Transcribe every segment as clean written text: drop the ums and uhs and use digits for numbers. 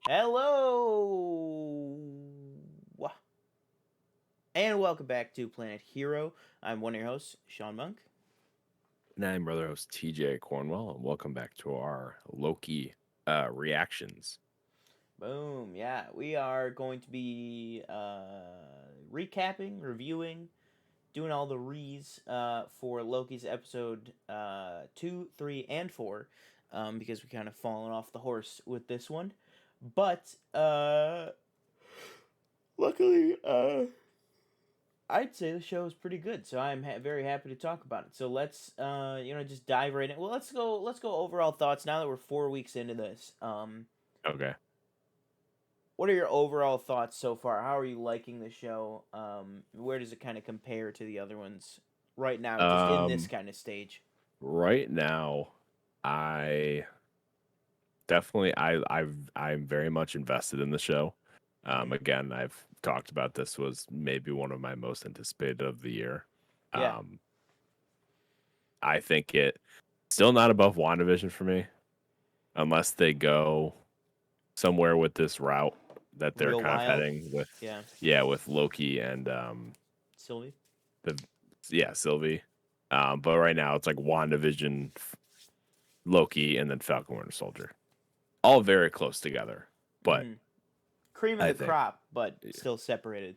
Hello, and welcome back to Planet Hero. I'm one of your hosts, Sean Monk. And I'm brother host TJ Cornwell, and welcome back to our Loki reactions. Boom, yeah, we are going to be recapping, reviewing, doing all the re's for Loki's episode 2, 3, and 4, because we kind of fallen off the horse with this one. But luckily, I'd say the show is pretty good, so I'm very happy to talk about it. So let's, just dive right in. Well, let's go overall thoughts now that we're 4 weeks into this. Okay. What are your overall thoughts so far? How are you liking the show? Where does it kind of compare to the other ones right now, just in this Um, kind of stage? right now, I definitely I'm very much invested in the show. Mm-hmm. Again, I've talked about this was maybe one of my most anticipated of the year. Yeah. Um, I think it still not above WandaVision for me, unless they go somewhere with this route that they're Real kind of wild. heading with, Yeah. yeah, with Loki and Sylvie. the yeah, Sylvie. But right now it's like WandaVision, Loki, and then Falcon Winter Soldier. All very close together. But Mm-hmm. Cream of I the think crop, but still separated.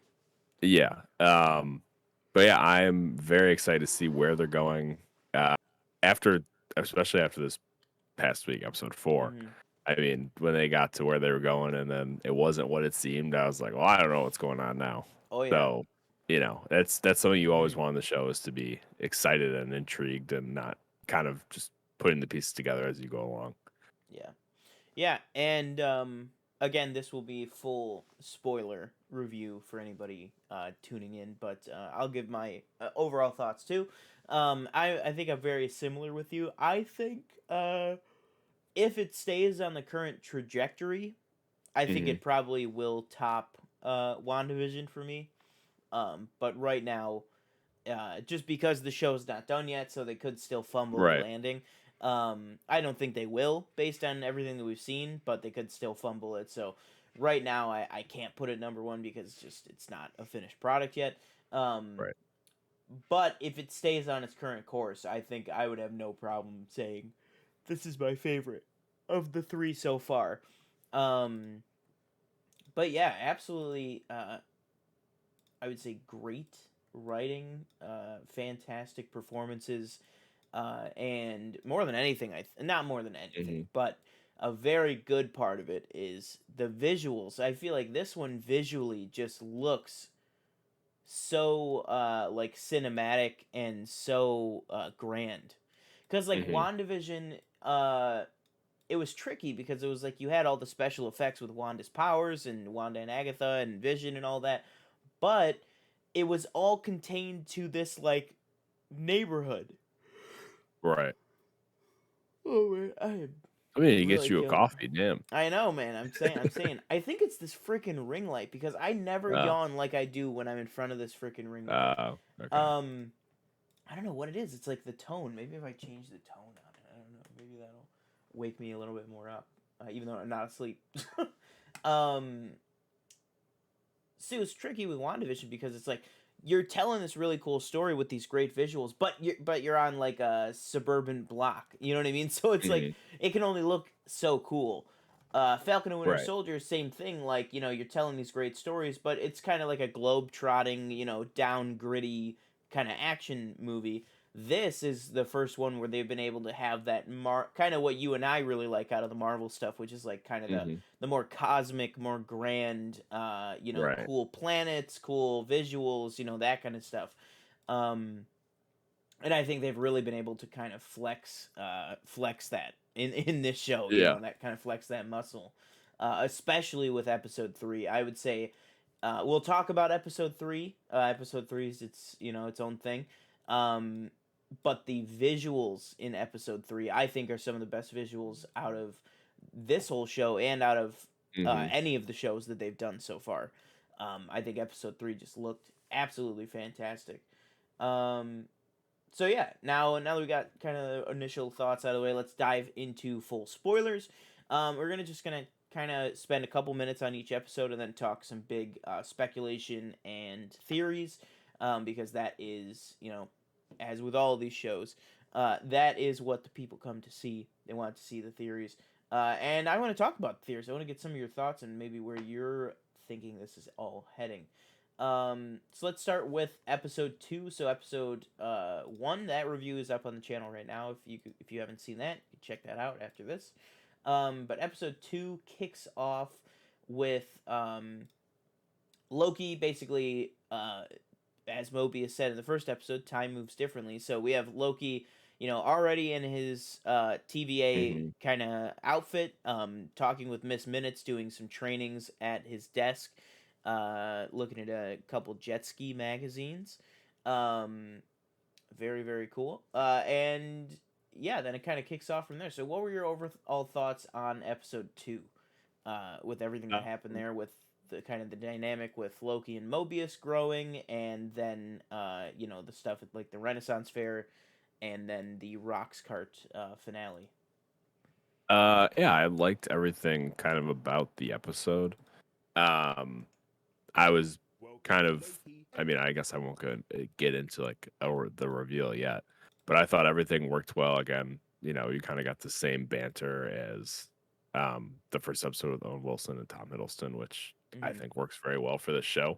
yeah. But yeah, I'm very excited to see where they're going. After especially after this past week, episode 4. Mm-hmm. I mean, when they got to where they were going and then it wasn't what it seemed, I was like, well, I don't know what's going on now. Oh yeah. So, that's something you always want on the show is to be excited and intrigued and not kind of just putting the pieces together as you go along. Yeah. Yeah, and again, this will be full spoiler review for anybody tuning in, but I'll give my overall thoughts too. I think I'm very similar with you. I think if it stays on the current trajectory, I think Hmm. it probably will top WandaVision for me. But right now, just because the show's not done yet, so they could still fumble the Right. landing. I don't think they will, based on everything that we've seen, but they could still fumble it. So right now, I can't put it number one because it's not a finished product yet. Um, Right. but if it stays on its current course, I think I would have no problem saying this is my favorite of the three so far. Um, but yeah, absolutely. I would say great writing, fantastic performances, and more than anything, not more than anything, Hmm. but a very good part of it is the visuals. I feel like this one visually just looks so like cinematic and so grand. Cuz like Hmm. WandaVision it was tricky because it was like you had all the special effects with Wanda's powers and Wanda and Agatha and Vision and all that, but it was all contained to this like neighborhood. Right. Oh man, I am I mean, he gets really you a killing. coffee. Damn. I know, man. I'm saying. I think it's this freaking ring light because I never Oh. yawn like I do when I'm in front of this freaking ring light. Okay. Um, I don't know what it is. It's like the tone. Maybe if I change the tone on it, I don't know. Maybe that'll wake me a little bit more up, even though I'm not asleep. um, See, it was tricky with WandaVision because it's like you're telling this really cool story with these great visuals, but you're on like a suburban block. You know what I mean? So it's like Hmm. it can only look so cool. Falcon and Winter Right. Soldier, same thing. Like you're telling these great stories, but it's kind of like a globe trotting, down gritty kind of action movie. This is the first one where they've been able to have that kind of what you and I really like out of the Marvel stuff, which is like kind of the Hmm. the more cosmic, more grand, Right. cool planets, cool visuals, that kind of stuff. Um, and I think they've really been able to kind of flex that in this show. Yeah. That kind of flex that muscle, especially with episode 3. I would say we'll talk about episode 3. Episode 3 is its own thing. Um, but the visuals in episode 3, I think, are some of the best visuals out of this whole show and out of Hmm. any of the shows that they've done so far. I think episode 3 just looked absolutely fantastic. Um, so yeah, now that we got kind of initial thoughts out of the way, let's dive into full spoilers. We're gonna just gonna kind of spend a couple minutes on each episode and then talk some big speculation and theories, because that is, as with all of these shows, that is what the people come to see. They want to see the theories. And I want to talk about the theories. I want to get some of your thoughts and maybe where you're thinking this is all heading. So let's start with episode 2. So episode 1, that review is up on the channel right now. If you haven't seen that, you check that out after this. But episode 2 kicks off with Loki basically, as Mobius said in the first episode, time moves differently. So we have Loki, already in his TVA hmm kind of outfit, talking with Miss Minutes, doing some trainings at his desk, looking at a couple jet ski magazines. Um, Very, very cool. And yeah, then it kind of kicks off from there. So, what were your overall thoughts on episode 2? With everything that happened there, with the kind of the dynamic with Loki and Mobius growing, and then the stuff at like the Renaissance Fair, and then the Rocks Cart finale. Yeah, I liked everything kind of about the episode. Um, I was kind of, I mean, I guess I won't get into like the reveal yet, but I thought everything worked well. Again, you kind of got the same banter as the first episode with Owen Wilson and Tom Hiddleston, which I Mm-hmm. think works very well for this show,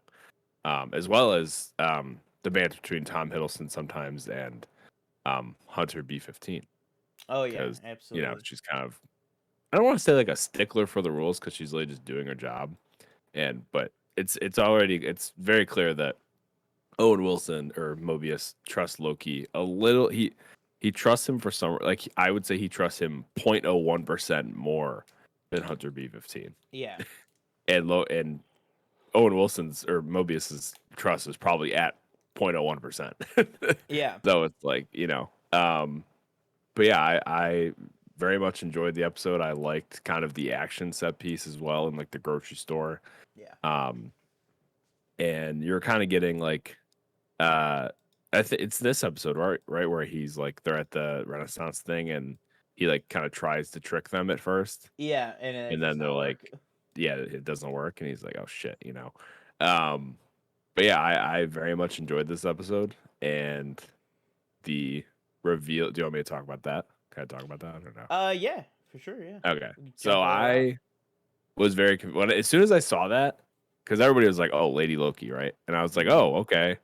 as well as the banter between Tom Hiddleston sometimes and Hunter B-15, Oh yeah, because absolutely. she's kind of, I don't want to say like a stickler for the rules because she's really just doing her job, but it's very clear that Owen Wilson or Mobius trusts Loki a little. He trusts him for some, like I would say he trusts him 0.01% more than Hunter B-15, Yeah, and Owen Wilson's or Mobius's trust is probably at 0.01%. yeah, So it's like, but yeah, I very much enjoyed the episode. I liked kind of the action set piece as well in like the grocery store. yeah. Um, and you're kind of getting like, it's this episode, right, where he's like they're at the Renaissance thing and he like kind of tries to trick them at first, Yeah, and it and does then they're not work. like, yeah, it doesn't work, and he's like, oh shit. Um, but yeah, I very much enjoyed this episode and the reveal. Do you want me to talk about that? Can I talk about that or no? Yeah, for sure. Yeah, Okay. So jump right off. I was as soon as I saw that, because everybody was like, "Oh, Lady Loki," right? And I was like, Mm-hmm. "Oh, okay."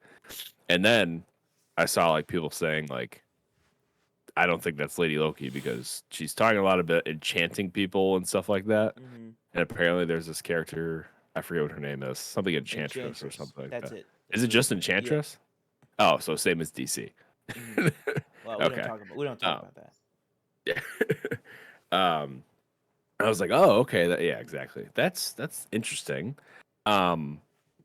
And then I saw like people saying like, "I don't think that's Lady Loki because she's talking a lot about enchanting people and stuff like that." Mm-hmm. And apparently, there's this character, I forget what her name is, something Enchantress or Enchantress. something like That's that. it. Is That's it what just it's. Yeah. Enchantress? Oh, so same as DC. Mm-hmm. Well, Okay. we don't talk Um, about that. yeah. um, I was like, oh, okay, yeah, exactly. That's interesting. Um,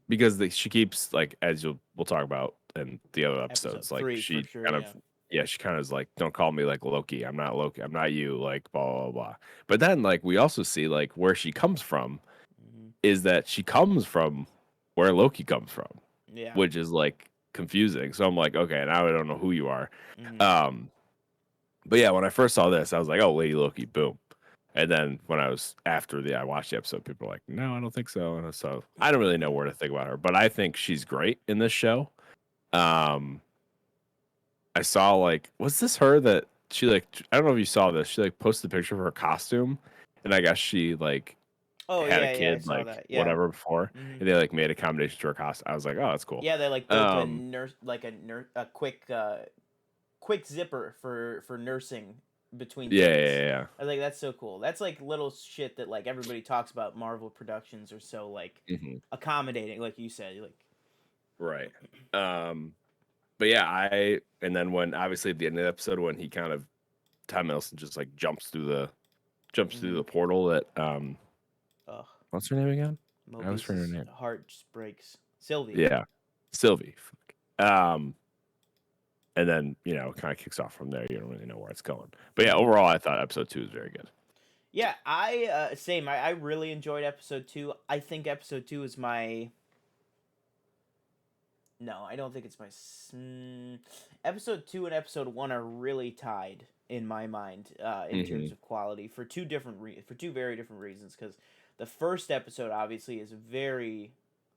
because she keeps like, as we'll talk about in the other Episode episodes, like 3 for she sure. kind of, Yeah. yeah, she kind of is like, don't call me like Loki. I'm not Loki. I'm not you. Like blah blah blah. But then like we also see like where she comes from Mm-hmm. is that she comes from where Loki comes from, Yeah. which is like confusing. So I'm like, okay, now I don't know who you are. Mm-hmm. Um, but yeah, when I first saw this, I was like, oh, Lady Loki, boom. And then when I watched the episode, people were like, no, I don't think so. And so I don't really know where to think about her, but I think she's great in this show. Um, I saw like, was this her that she like, I don't know if you saw this. She like posted a picture of her costume, and I guess she like Oh had a yeah, yeah. I kid saw like that. Yeah. whatever before, Mm-hmm. and they like made accommodations to her costume. I was like, oh, that's cool. Yeah, they like built a Um, nurse, like a quick zipper for nursing between yeah, yeah, takes. yeah, yeah. I think that's so cool. That's like little shit that like everybody talks about. Marvel productions are so like Mhm. accommodating, like you said. Like, Right. Um, but yeah, and then when obviously at the end of the episode when he kind of Tom Hiddleston just like jumps through mm-hmm. the portal that Ugh, what's her name again? I always forget her Mobius's name. heart just breaks. Sylvie. Yeah, Sylvie. Fuck. And then kind of kicks off from there. You don't really know where it's going. But yeah, Mm-hmm. overall, I thought episode 2 was very good. Yeah, I same. I really enjoyed episode 2. I think episode 2 is my No, I don't think it's my. Episode 2 and episode 1 are really tied in my mind in terms Hmm. of quality for for two very different reasons. Because the first episode obviously is very,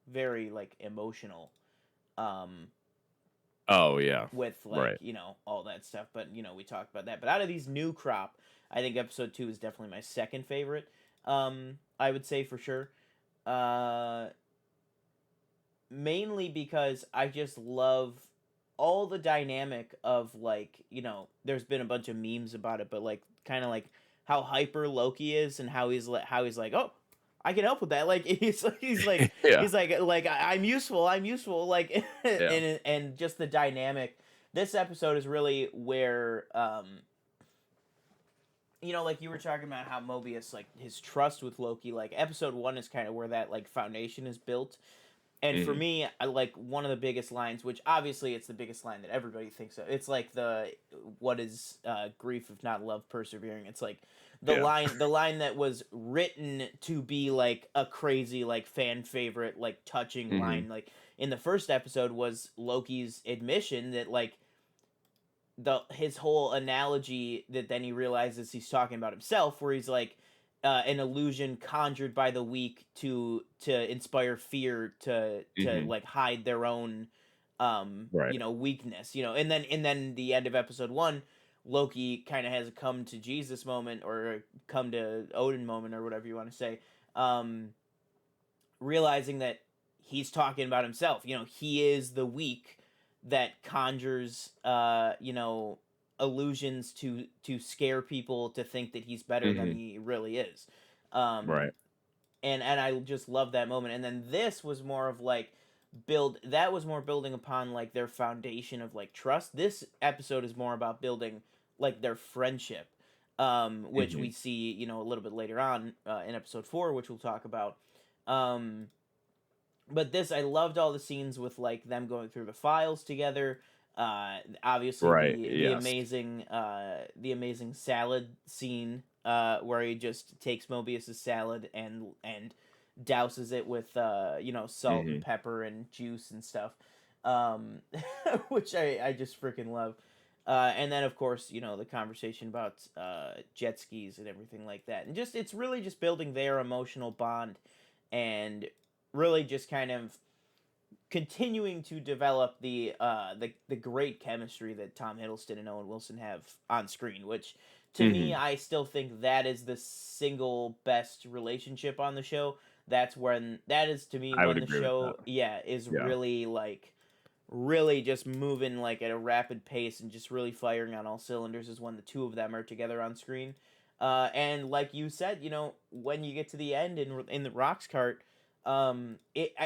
very like emotional, um, Oh yeah, with like right. all that stuff. But we talked about that. But out of these new crop, I think episode 2 is definitely my second favorite. I would say for sure. Uh, Mainly because I just love all the dynamic of like there's been a bunch of memes about it, but like kind of like how hyper Loki is and how he's like, oh, I can help with that. Like Yeah, I'm useful, I'm useful. Like yeah. and just the dynamic. This episode is really where like you were talking about how Mobius, like his trust with Loki, like episode 1 is kind of where that like foundation is built. And for Hmm. me, I like one of the biggest lines, which obviously it's the biggest line that everybody thinks of. It's like the what is grief if not love persevering. It's like Yeah. the line that was written to be like a crazy like fan favorite like touching Hmm. line. Like in the first episode was Loki's admission that like his whole analogy that then he realizes he's talking about himself, where he's like an illusion conjured by the weak to inspire fear to Hmm. like hide their own Right. weakness, and then the end of episode 1, Loki kind of has a come to Jesus moment, or a come to Odin moment, or whatever you want to say, um realizing that he's talking about himself. He is the weak that conjures illusions to scare people to think that he's better than Hmm. he really is. Um Right. and I just love that moment. And then this was more of like building upon like their foundation of like trust. This episode is more about building like their friendship, which Hmm. we see a little bit later on in episode 4, which we'll talk about. um but this, I loved all the scenes with like them going through the files together. Obviously Right. the Yes. amazing salad scene, where he just takes Mobius's salad and douses it with salt and Hmm. pepper and juice and stuff, um, which I just freaking love. And then of course the conversation about jet skis and everything like that, and just it's really just building their emotional bond, and really just kind of continuing to develop the great chemistry that Tom Hiddleston and Owen Wilson have on screen, which to me, Hmm. I still think that is the single best relationship on the show. That is to me I would when the agree with that. show, yeah, is Yeah. really like really just moving like at a rapid pace and just really firing on all cylinders, is when the two of them are together on screen. And like you said, when you get to the end in the Rocks cart,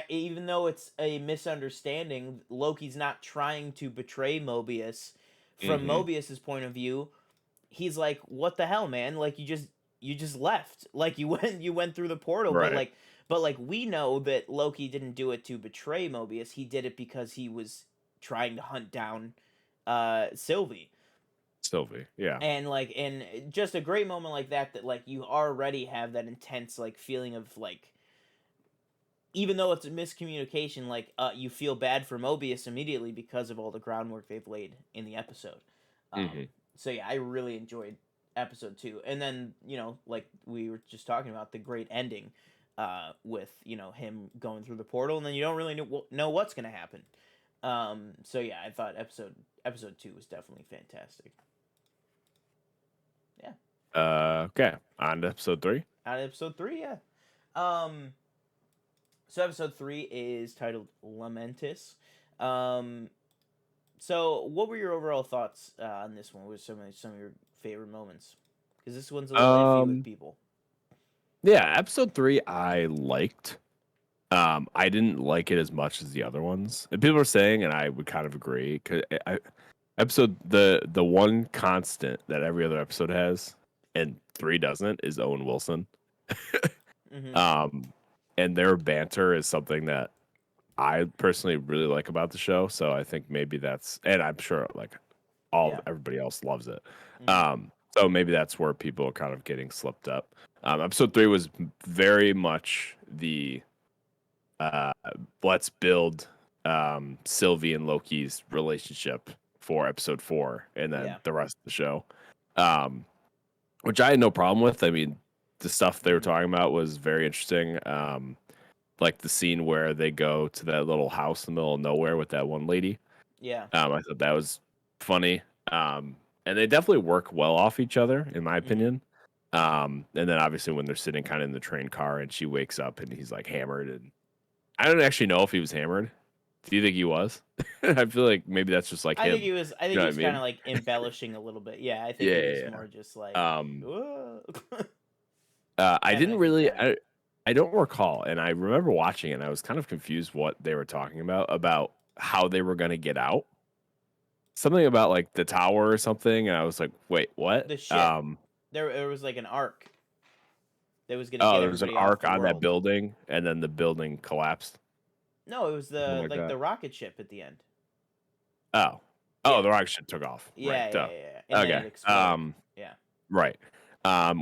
even though it's a misunderstanding, Loki's not trying to betray Mobius. From Hmm. Mobius's point of view, he's like, "What the hell, man? Like you just left. Like you went through the portal, but Right. like we know that Loki didn't do it to betray Mobius. He did it because he was trying to hunt down Sylvie." Sylvie. Yeah. And just a great moment like that like you already have that intense like feeling of like, even though it's a miscommunication, like you feel bad for Mobius immediately because of all the groundwork they've laid in the episode. Um, Hmm. so yeah, I really enjoyed episode 2, and then like we were just talking about, the great ending, with him going through the portal, and then you don't really know what's gonna happen. So yeah, I thought episode 2 was definitely fantastic. Yeah, Okay. On to episode 3. out of episode 3, yeah. Um, so episode 3 is titled Lamentis. Um, So, what were your overall thoughts on this one? What were some of your favorite moments? Because this one's a little iffy with Um. people. Yeah. Episode 3, I liked. I didn't like it as much as the other ones. And people are saying, and I would kind of agree, because episode the one constant that every other episode has, and 3 doesn't, is Owen Wilson. Mm-hmm. Um, and their banter is something that I personally really like about the show. So I think maybe that's, and I'm sure like Yeah. everybody else loves it. Mm-hmm. So maybe that's where people are kind of getting slipped up. Episode 3 was very much the uh, let's build. Sylvie and Loki's relationship for episode 4, and then Yeah. the rest of the show, um, which I had no problem with. I mean, the stuff they were talking about was very interesting. Like the scene where they go to that little house in the middle of nowhere with that one lady. Yeah. I thought that was funny. And they definitely work well off each other, in my Mm-hmm. opinion. And then obviously when they're sitting kind of in the train car and she wakes up and he's like hammered, and I don't actually know if he was hammered. Do you think he was? I feel like maybe that's just like I think him. he was. I You think know he what I was kind mean? of like embellishing a little bit. Yeah, I think Yeah, he yeah, was yeah. more just like, "Whoa," I having didn't a good really. time. I don't recall, and I remember watching it. And I was kind of confused what they were talking about how they were going to get out. Something about like the tower or something, and I was like, wait, what? The ship. There was like an arc that was gonna get Oh, there was an everybody off arc the on that world. building, and then the building collapsed. No, it was Something the like like that. the rocket ship at the end. Oh, Yeah, the rocket ship took off. Right. yeah, yeah, Duh. yeah, yeah. And then Okay. it exploded. Yeah. Right.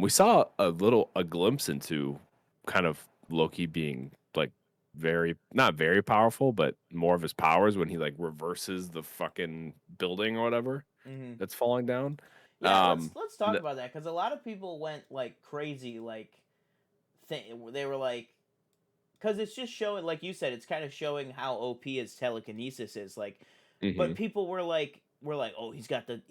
We saw a glimpse into kind of Loki being like very not very powerful, but more of his powers when he like reverses the fucking building or whatever Mm-hmm. that's falling down. Yeah, let's Um, let's talk about that because a lot of people went like crazy, like they were like, because it's just showing, like you said, it's kind of showing how OP his telekinesis is, like, but mhm. people were like, oh, he's got the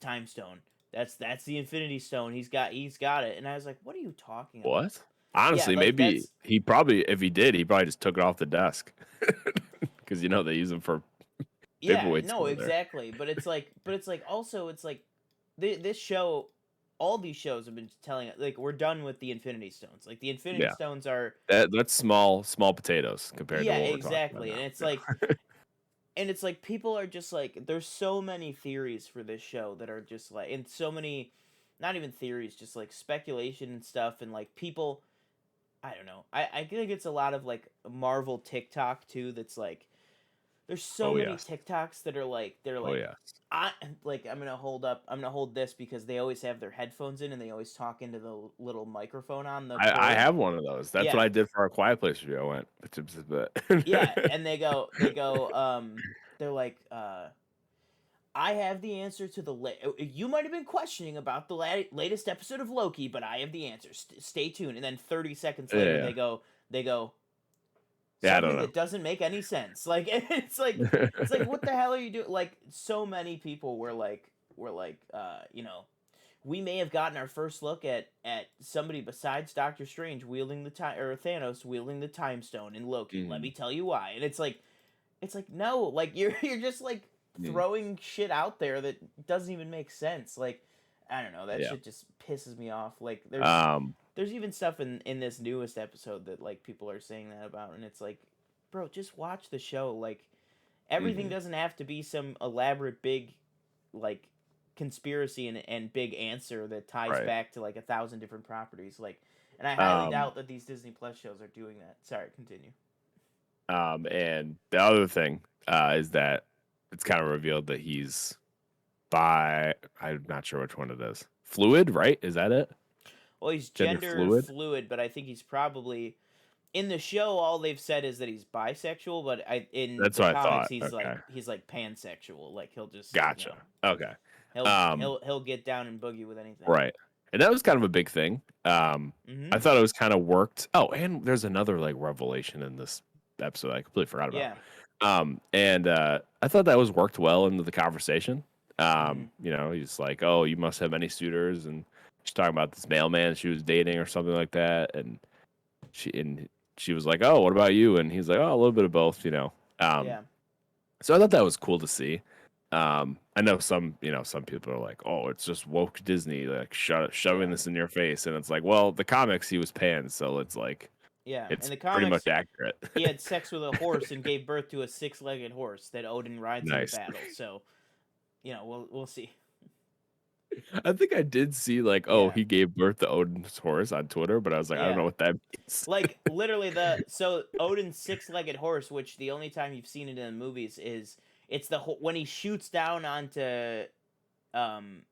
time stone. That's the Infinity Stone. He's got it, and I was like, what are you talking about? What? Yeah, Honestly, like maybe that's he probably, if he did, he probably just took it off the desk because they use them for yeah, paperweights no, over there. exactly. But it's like also it's like this show, all these shows have been telling it like we're done with the Infinity Stones. Like the Infinity Yeah, Stones are that's small potatoes compared to yeah, what we're talking about exactly. And it's like now. people are just like there's so many theories for this show that are just like and so many not even theories, just like speculation and stuff and like people I don't know. I think it's a lot of like Marvel TikTok too that's like there's so Oh many yes, TikToks that are like they're oh like yes. I like I'm gonna hold this because they always have their headphones in and they always talk into the little microphone on the I cord. have one of those. That's what Yeah. I did for our Quiet Place review. I went, Yeah, and they go they're like I have the answer to the you might have been questioning about the latest episode of Loki, but I have the answer. Stay tuned. And then 30 seconds later yeah, they go yeah. I don't something know. that doesn't make any sense. Like it's like what the hell are you doing? Like so many people were like we may have gotten our first look at somebody besides Doctor Strange wielding the time or Thanos wielding the time stone in Loki. Let me Mhm, tell you why. And it's like no, like you're just like mhm. throwing shit out there that doesn't even make sense. Like I don't know, that Yeah. shit just pisses me off. Like Um. there's even stuff in this newest episode that like people are saying that about and it's like bro, just watch the show. Like everything Mhm. doesn't have to be some elaborate big like conspiracy and big answer that ties Right. back to like 1,000 different properties. Like and I highly Um. doubt that these Disney Plus shows are doing that. Sorry, continue. And the other thing is that it's kind of revealed that he's bi. I'm not sure which one it is. Fluid, right? Is that it? Well, he's Gender gender fluid? fluid, but I think he's probably in the show. All they've said is that he's bisexual, but in That's the what I comics, thought. he's like Okay. he's like pansexual. Like he'll just Gotcha. Okay. he'll Um, he'll he'll get down and boogie with anything. right. And that was kind of a big thing. Mm-hmm. I thought it was kind of worked. Oh, and there's another like revelation in this episode I completely forgot about. Yeah. And I thought that was worked well into the conversation. Mm-hmm. He's like, "Oh, you must have many suitors," and she's talking about this mailman she was dating or something like that, and she was like, "Oh, what about you?" And he's like, "Oh, a little bit of both." Um, Yeah. so I thought that was cool to see. I know some people are like, "Oh, it's just woke Disney, like shoving Yeah. this in your face," and it's like, well, the comics he was panned, so it's like Yeah. In it's the pretty much comics, accurate. he had sex with a horse and gave birth to a six-legged horse that Odin rides into Nice. battle. So we'll see. I think I did see like, oh, Yeah. he gave birth to Odin's horse on Twitter, but I was like, I don't know Yeah. what that means. Like literally so Odin's six-legged horse, which the only time you've seen it in the movies is it's when he shoots down onto um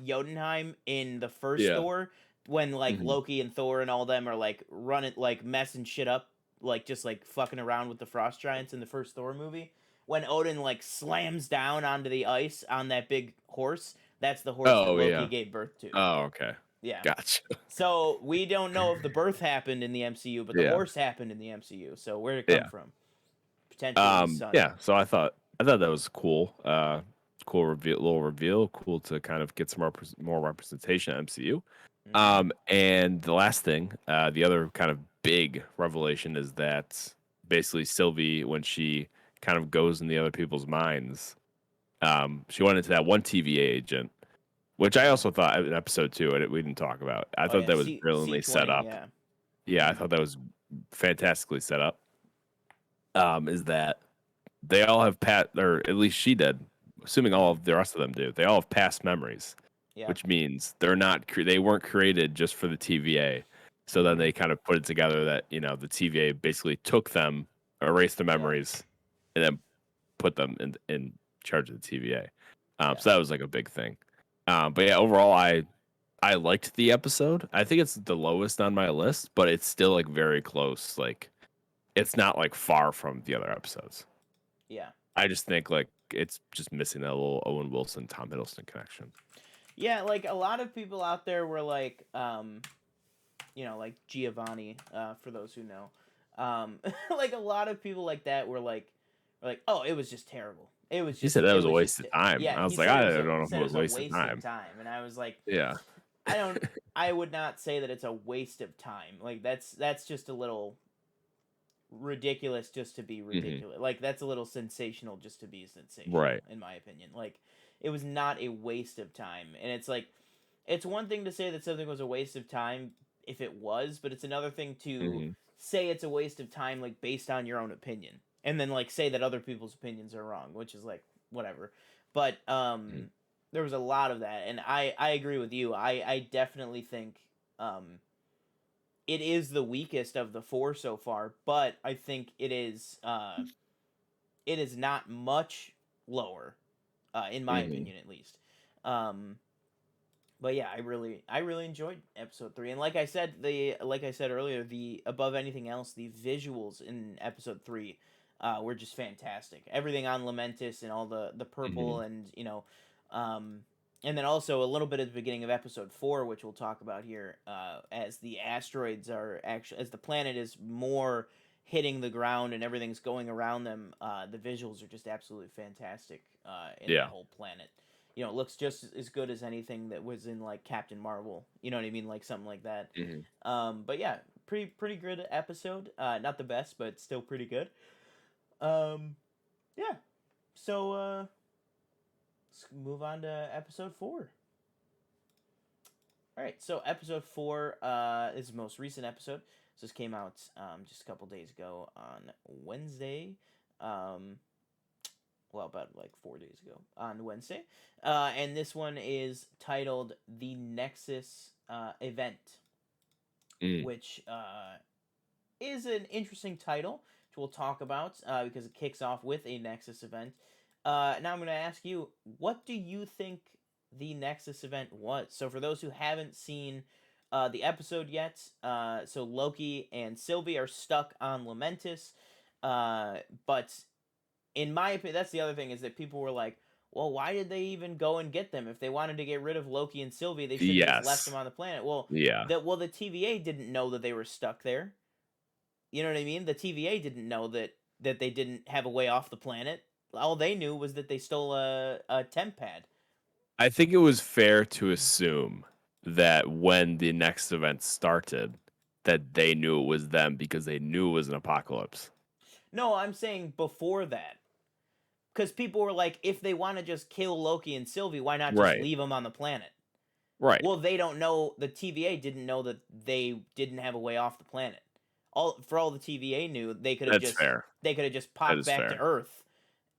Jotunheim in the first Yeah. Thor when like Mhm. Loki and Thor and all them are like running like messing shit up like just like fucking around with the frost giants in the first Thor movie. When Odin like slams down onto the ice on that big horse, that's the horse that Oh Loki yeah. gave birth to. Oh okay. Yeah. Gotcha. So we don't know if the birth happened in the MCU, but the Yeah. horse happened in the MCU. So where'd it come Yeah. from? Potentially his son. Yeah. So I thought that was cool. Cool reveal, little reveal. Cool to kind of get some more representation at MCU. Mm-hmm. And the last thing, the other kind of big revelation is that basically Sylvie, when she kind of goes in the other people's minds, she went into that one TVA agent, which I also thought in episode 2, and we didn't talk about. I Oh thought yeah, that was C brilliantly set 20. up. Yeah. Yeah, I Mm-hmm. thought that was fantastically set up. Is that they all have or at least she did, assuming all of the rest of them do. They all have past memories, Yeah. which means they're not they weren't created just for the TVA. So then Mm-hmm. they kind of put it together that the TVA basically took them, erased their Yeah. memories, and then put them in charge of the TVA. Yeah. So that was like a big thing. But yeah, overall, I liked the episode. I think it's the lowest on my list, but it's still like very close. Like it's not like far from the other episodes. Yeah. I just think like it's just missing that little Owen Wilson, Tom Hiddleston connection. Yeah, like a lot of people out there were like, like Giovanni, for those who know, like a lot of people like that were like, oh, it was just terrible. He said that It was a was waste just, of time. yeah. I He was like, said I it was don't know he if said it it was was a a waste of waste of time. time, and I was like, Yeah. I don't, I would not say that it's a waste of time. Like that's just a little ridiculous just to be Hmm. ridiculous. Like that's a little sensational just to be sensational, Right. in my opinion. Like it was not a waste of time, and it's like it's one thing to say that something was a waste of time if it was, but it's another thing to Hmm. say it's a waste of time like based on your own opinion, and then like say that other people's opinions are wrong, which is like whatever. But there was a lot of that, and I agree with you. I definitely think it is the weakest of the four so far, but I think it is not much lower, in my Hmm. opinion at least. Um, but yeah, I really enjoyed episode 3, and like I said earlier, the above anything else, the visuals in episode 3 were just fantastic. Everything on Lamentis and all the Hmm. purple, and um, and then also a little bit at the beginning of episode 4, which we'll talk about here, as the asteroids are actually, as the planet is more hitting the ground and everything's going around them. The visuals are just absolutely fantastic in that Yeah. whole planet. It looks just as good as anything that was in like Captain Marvel. You know what I mean, like something like that. Hmm. But yeah, pretty good episode. Not the best, but still pretty good. Um, yeah. So let's move on to episode 4. All right, so episode 4 is the most recent episode. So this came out just a couple days ago on Wednesday. Um, well, about like 4 days ago on Wednesday. And this one is titled The Nexus Event, Mm. which is an interesting title, which we'll talk about because it kicks off with a Nexus Event. Now I'm going to ask you, what do you think the Nexus Event was? So for those who haven't seen the episode yet, so Loki and Sylvie are stuck on Lamentis, but in my opinion, that's the other thing, is that people were like, well, why did they even go and get them? If they wanted to get rid of Loki and Sylvie, they should have just left them Yes. on the planet. Well, Yeah. the TVA didn't know that they were stuck there. You know what I mean? The TVA didn't know that they didn't have a way off the planet. All they knew was that they stole a temp pad. I think it was fair to assume that when the next event started, that they knew it was them because they knew it was an apocalypse. No, I'm saying before that. Because people were like, if they want to just kill Loki and Sylvie, why not just Right. leave them on the planet? Right. Well, they don't know. The TVA didn't know that they didn't have a way off the planet. All the TVA knew, That's fair. they could have just That popped is back to fair. Earth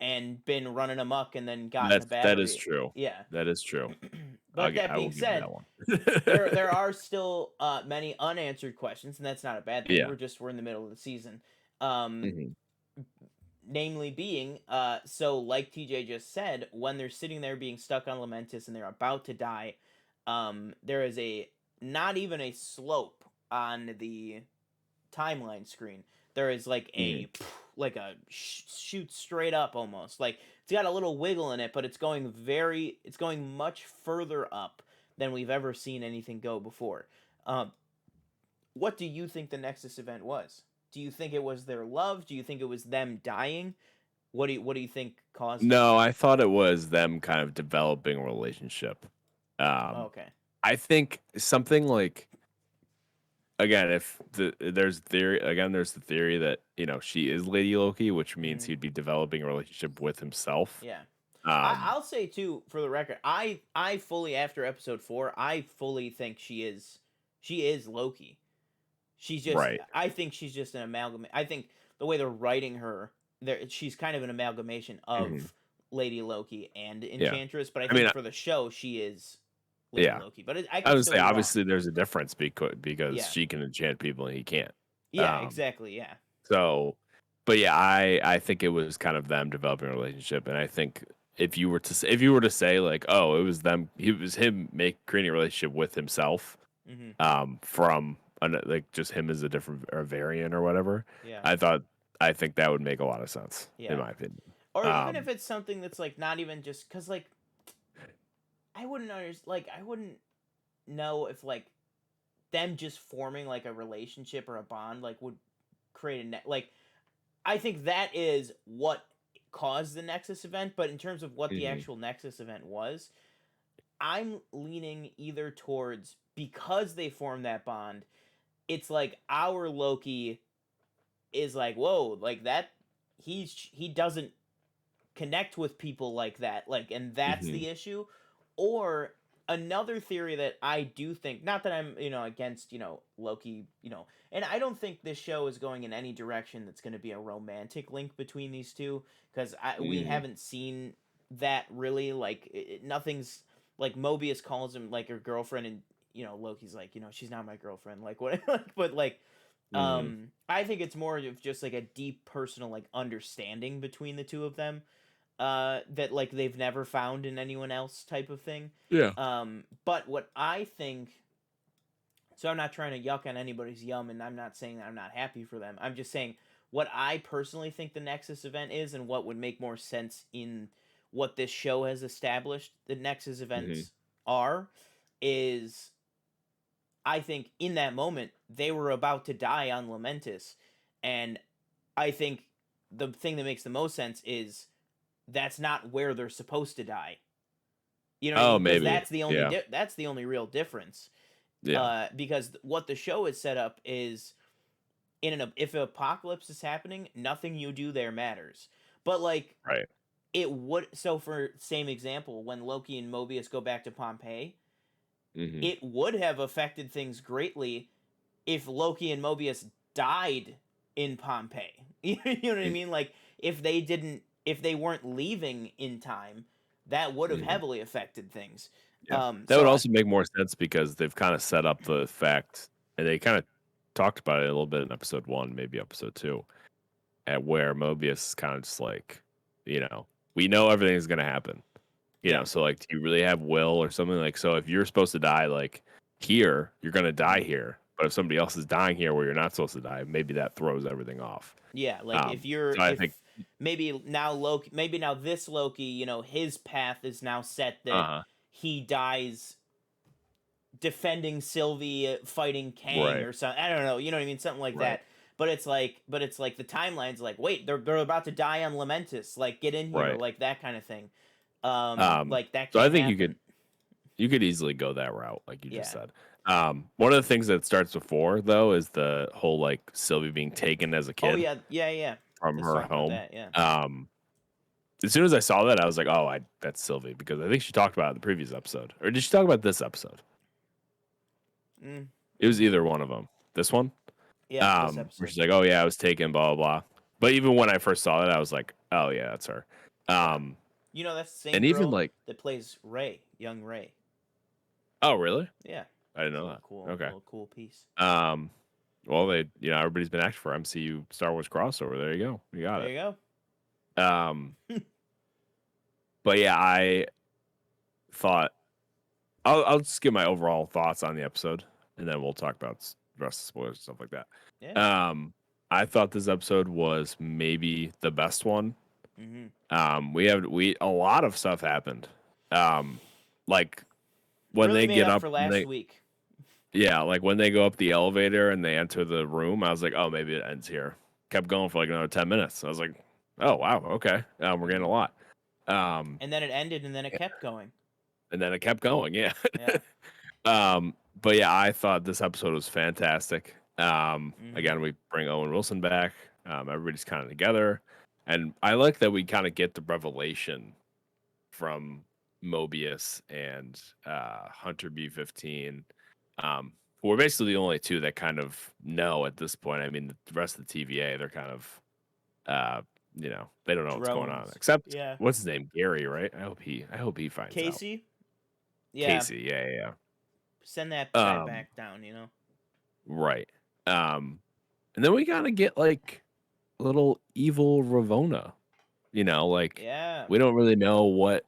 and been running amok and then gotten a That is battery. true. Yeah. That is true. But that I will being give you said, that one. there are still many unanswered questions, and that's not a bad thing. Yeah. We're in the middle of the season. Um, Hmm. Namely being, so like TJ just said, when they're sitting there being stuck on Lamentis and they're about to die, there is a not even a slope on the timeline screen. There is like Mhm. a shoot straight up almost. Like it's got a little wiggle in it, but it's going much further up than we've ever seen anything go before. Um, what do you think the Nexus event was? Do you think it was their love? Do you think it was them dying? What do you think caused it? No, I thought it was them kind of developing a relationship. Um, Okay. I think something like again, if there's the theory that she is Lady Loki, which means Hmm. he'd be developing a relationship with himself. Yeah. Um, I'll say too, for the record, I fully after episode 4, I fully think she is Loki. She's just right. I think she's just an amalgam. I think the way they're writing her, she's kind of an amalgamation Mhm. of Lady Loki and Yeah. Enchantress. But I I mean, think for the show, she is Lady yeah. Loki. But I I could would still say be wrong. obviously there's a difference because Yeah. she can enchant people and he can't. Yeah. Um, Exactly. Yeah. so, but yeah, I think it was kind of them developing a relationship, and I think if you were to say like, oh, it was him creating a relationship with himself, Hmm. from like just him as a different or variant or whatever, Yeah. I thought I think that would make a lot of sense in Yeah. my opinion. Or even if Um, it's something that's like not even just because like I wouldn't know if like them just forming like a relationship or a bond like would create like I think that is what caused the Nexus event, but in terms of what the mhm, actual Nexus event was, I'm leaning either towards because they formed that bond, it's like our Loki is like, whoa, like that he doesn't connect with people like that, like, and that's mhm, the issue. Or another theory that I do think, not that I'm against Loki, and I don't think this show is going in any direction that's going to be a romantic link between these two, because we mhm, haven't seen that really, like nothing's like Mobius calls him like her girlfriend, and Loki's like, she's not my girlfriend, like what, but like mhm. I think it's more of just like a deep personal like understanding between the two of them, that like they've never found in anyone else type of thing. Yeah. But what I think, so I'm not trying to yuck on anybody's yum, and I'm not saying that I'm not happy for them. I'm just saying what I personally think the Nexus event is, and what would make more sense in what this show has established the Nexus Mhm. events are, is I think in that moment they were about to die on Lamentis, and I think the thing that makes the most sense is that's not where they're supposed to die. You know what I Oh, mean? Because maybe. Yeah. that's the only real difference. Yeah. Because what the show is set up is if an apocalypse is happening, nothing you do there matters. But like Right. it would, so for same example, when Loki and Mobius go back to Pompeii, Mhm. it would have affected things greatly if Loki and Mobius died in Pompeii. You know what I Mm, mean? Like if they weren't leaving in time, that would have mhm. heavily affected things. Yeah. That So would also make more sense because they've kinda set up the fact and they kinda talked about it a little bit in episode 1, maybe episode 2, at where Mobius is kinda just like, we know everything's gonna happen. yeah. So, like, do you really have will or something? Like, so if you're supposed to die, like, here, you're gonna die Mhm. here, but if somebody else is dying here where you're not supposed to die, maybe that throws everything off. Yeah, like So I think if maybe now this Loki, his path is now set that uh-huh. he dies defending Sylvie, fighting Kang Right, or something. I don't know, you know what I mean, something like right, that. But it's like the timeline's like, wait, they're about to die on Lamentis, like get in here, right. like that kind of thing. Um, Like that so I can't think happen. you could easily go that route, like you just Yeah. said. One of the things that starts before though is the whole like Sylvie being taken as a Oh kid yeah, yeah, yeah. from Let's her talk about home. that. Yeah. As soon as I saw that, I was like, "Oh, that's Sylvie," because I think she talked about it in the previous episode, or did she talk about this episode? Mm, It was either one of them. This one, yeah. This where episode. she's like, "Oh yeah, I was taken," blah blah blah. But even when I first saw it, I was like, "Oh yeah, that's her." Yeah. Um, That's the same and even girl like, that plays Ray, young Ray. "Oh really?" Yeah. I didn't It's a know little that. cool, Okay. piece. Um, well, everybody's been acting for MCU Star Wars crossover. There you go. You got There it. you go. Um, but yeah, I thought I'll just give my overall thoughts on the episode, and then we'll talk about the rest of the spoilers and stuff like that. Yeah. I thought this episode was maybe the best one. Mm-hmm. We a lot of stuff happened. Like when Really they made get up up, for last week. yeah, like when they go up the elevator and they enter the room, I was like, oh, maybe it ends here. Kept going for like another 10 minutes. I was like, oh wow, okay, we're getting a lot. And then it ended, and then it kept going. And then it kept going, yeah. Yeah. But yeah, I thought this episode was fantastic. Mm-hmm. Again, we bring Owen Wilson back. Everybody's kind of together, and I like that we kind of get the revelation from Mobius and Hunter B-15. Who are basically the only two that kind of know at this point. I mean, the rest of the TVA, they're kind of, they don't know what's going on. Drones. Except Yeah. what's his name, Gary, right? I hope he finds out. Casey. Yeah. Casey, yeah. Send that guy Um, back down. You know. right. And then we gotta get like little evil Ravona. Like Yeah. we don't really know what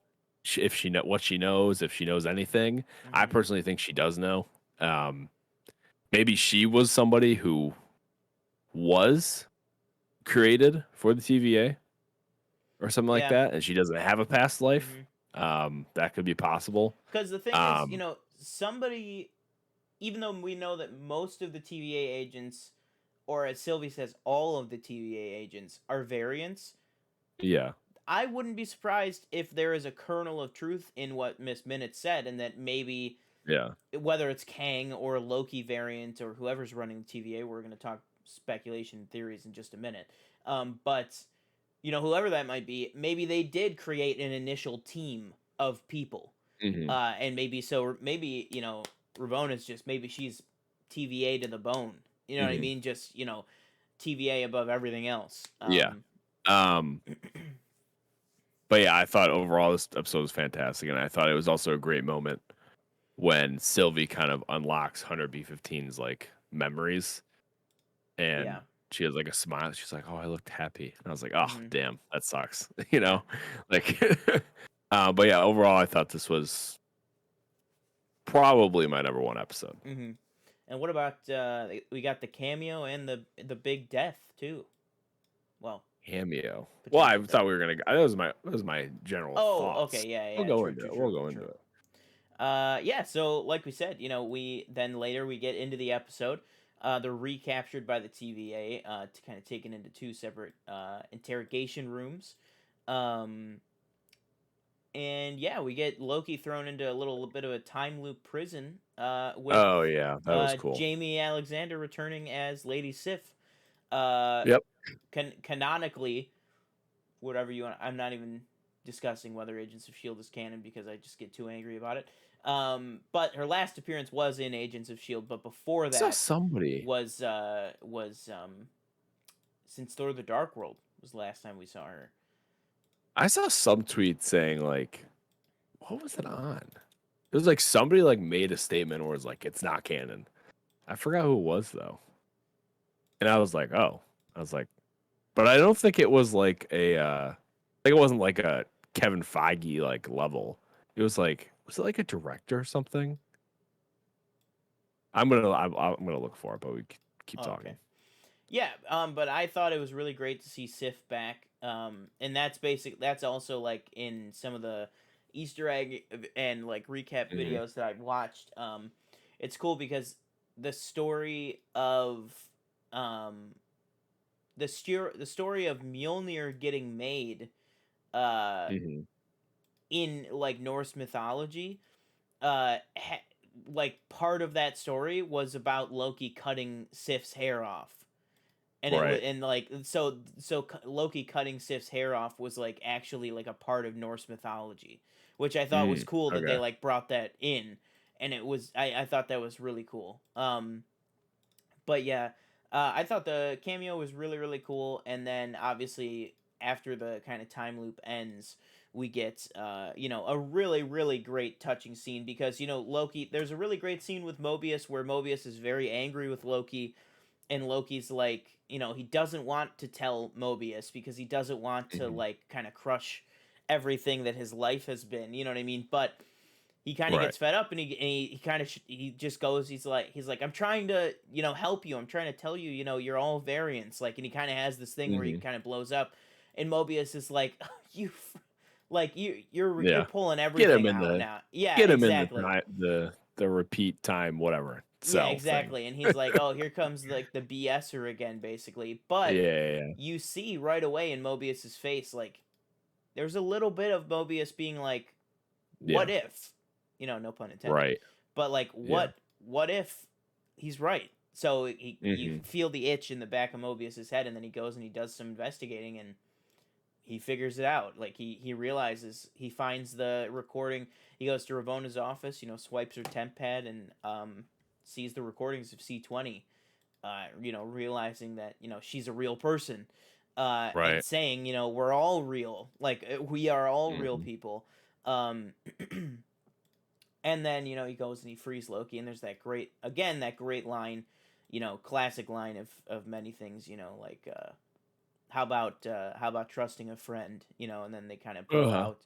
if she know what she knows, if she knows anything. I Mm-hmm. personally think she does know. Maybe she was somebody who was created for the TVA or something like Yeah. that, and she doesn't have a past life. Mm-hmm. That could be possible. Because the thing is, Um, somebody, even though we know that most of the TVA agents, or as Sylvie says, all of the TVA agents are variants, yeah, I wouldn't be surprised if there is a kernel of truth in what Miss Minute said, and that maybe yeah, whether it's Kang or a Loki variant or whoever's running the TVA, we're going to talk speculation theories in just a minute. But whoever that might be, maybe they did create an initial team of people, hmm and maybe Ravona's just maybe she's TVA to the bone. You know what I hmm mean? Just TVA above everything else. yeah. Um, but yeah, I thought overall this episode was fantastic, and I thought it was also a great moment when Sylvie kind of unlocks Hunter B-15's like memories, and Yeah. she has like a smile. She's like, "Oh, I looked happy," and I was like, "Oh, Mm-hmm. damn, that sucks," Yeah. like. But yeah, overall, I thought this was probably my number one episode. Mm-hmm. And what about we got the cameo and the big death too? Well, Cameo. Well, I potential death. thought we were gonna. That was my general Oh, okay, thoughts. We'll yeah, go true, into true, it. true, We'll go into true. it. Yeah. So, like we said, we then later we get into the episode. They're recaptured by the TVA, to kind of taken into two separate interrogation rooms. Um, and yeah, we get Loki thrown into a little bit of a time loop prison. With Oh yeah, that was cool. Jamie Alexander returning as Lady Sif. Uh, Yep. Canonically, whatever you want. I'm not even discussing whether Agents of Shield is canon because I just get too angry about it. But her last appearance was in Agents of Shield, but before I saw that somebody. was since Thor: The Dark World was the last time we saw her. I saw some tweet saying like, what was it on? It was like somebody like made a statement where it's like it's not canon. I forgot who it was though. And I was like, oh. I was like, but I don't think it was like I think it wasn't like a Kevin Feige like level. It was it like a director or something? I'm gonna look for it, but we keep Oh, talking. okay. Yeah, but I thought it was really great to see Sif back. And that's also like in some of the Easter egg and like recap hmm videos that I've watched. It's cool because the story of um the story of Mjolnir getting made uh hmm in like Norse mythology, uh ha- like part of that story was about Loki cutting Sif's hair off. And it was Right. and like Loki cutting Sif's hair off was like actually like a part of Norse mythology, which I thought was cool that they Okay. like brought that in, and I thought that was really cool. But yeah, I thought the cameo was really really cool, and then obviously after the kind of time loop ends, we get a really really great touching scene because Loki. There's a really great scene with Mobius where Mobius is very angry with Loki, and Loki's like, he doesn't want to tell Mobius because he doesn't want to hmm like kind of crush everything that his life has been. You know what I mean? But he kind of Right. gets fed up, and he kind of he just goes, he's like I'm trying to help you, I'm trying to tell you, you're all variants, like, and he kind of has this thing where he Hmm. kind of blows up, and Mobius is like, like you're Yeah. pulling Get him everything in out the now. Yeah, get him in the exactly. time the repeat time whatever Yeah, cell thing. exactly. And he's like, "Oh, here comes like the BSer again, basically." Yeah, But yeah, yeah. you see right away in Mobius's face, like there's a little bit of Mobius being like, "What Yeah. if?" No pun intended. Right. But like, Yeah. what if he's right? So you Hmm. feel the itch in the back of Mobius's head, and then he goes and he does some investigating, and he figures it out. Like he realizes, he finds the recording. He goes to Ravona's office, swipes her temp pad, and sees the recordings of C20. Realizing that she's a real person, and Right. saying, we're all real. Like we are all real Hmm. people. Um, and then he goes and he frees Loki, and there's that great line, classic line of many things. Like how about trusting a friend, and then they kind of pull Uh-huh. out,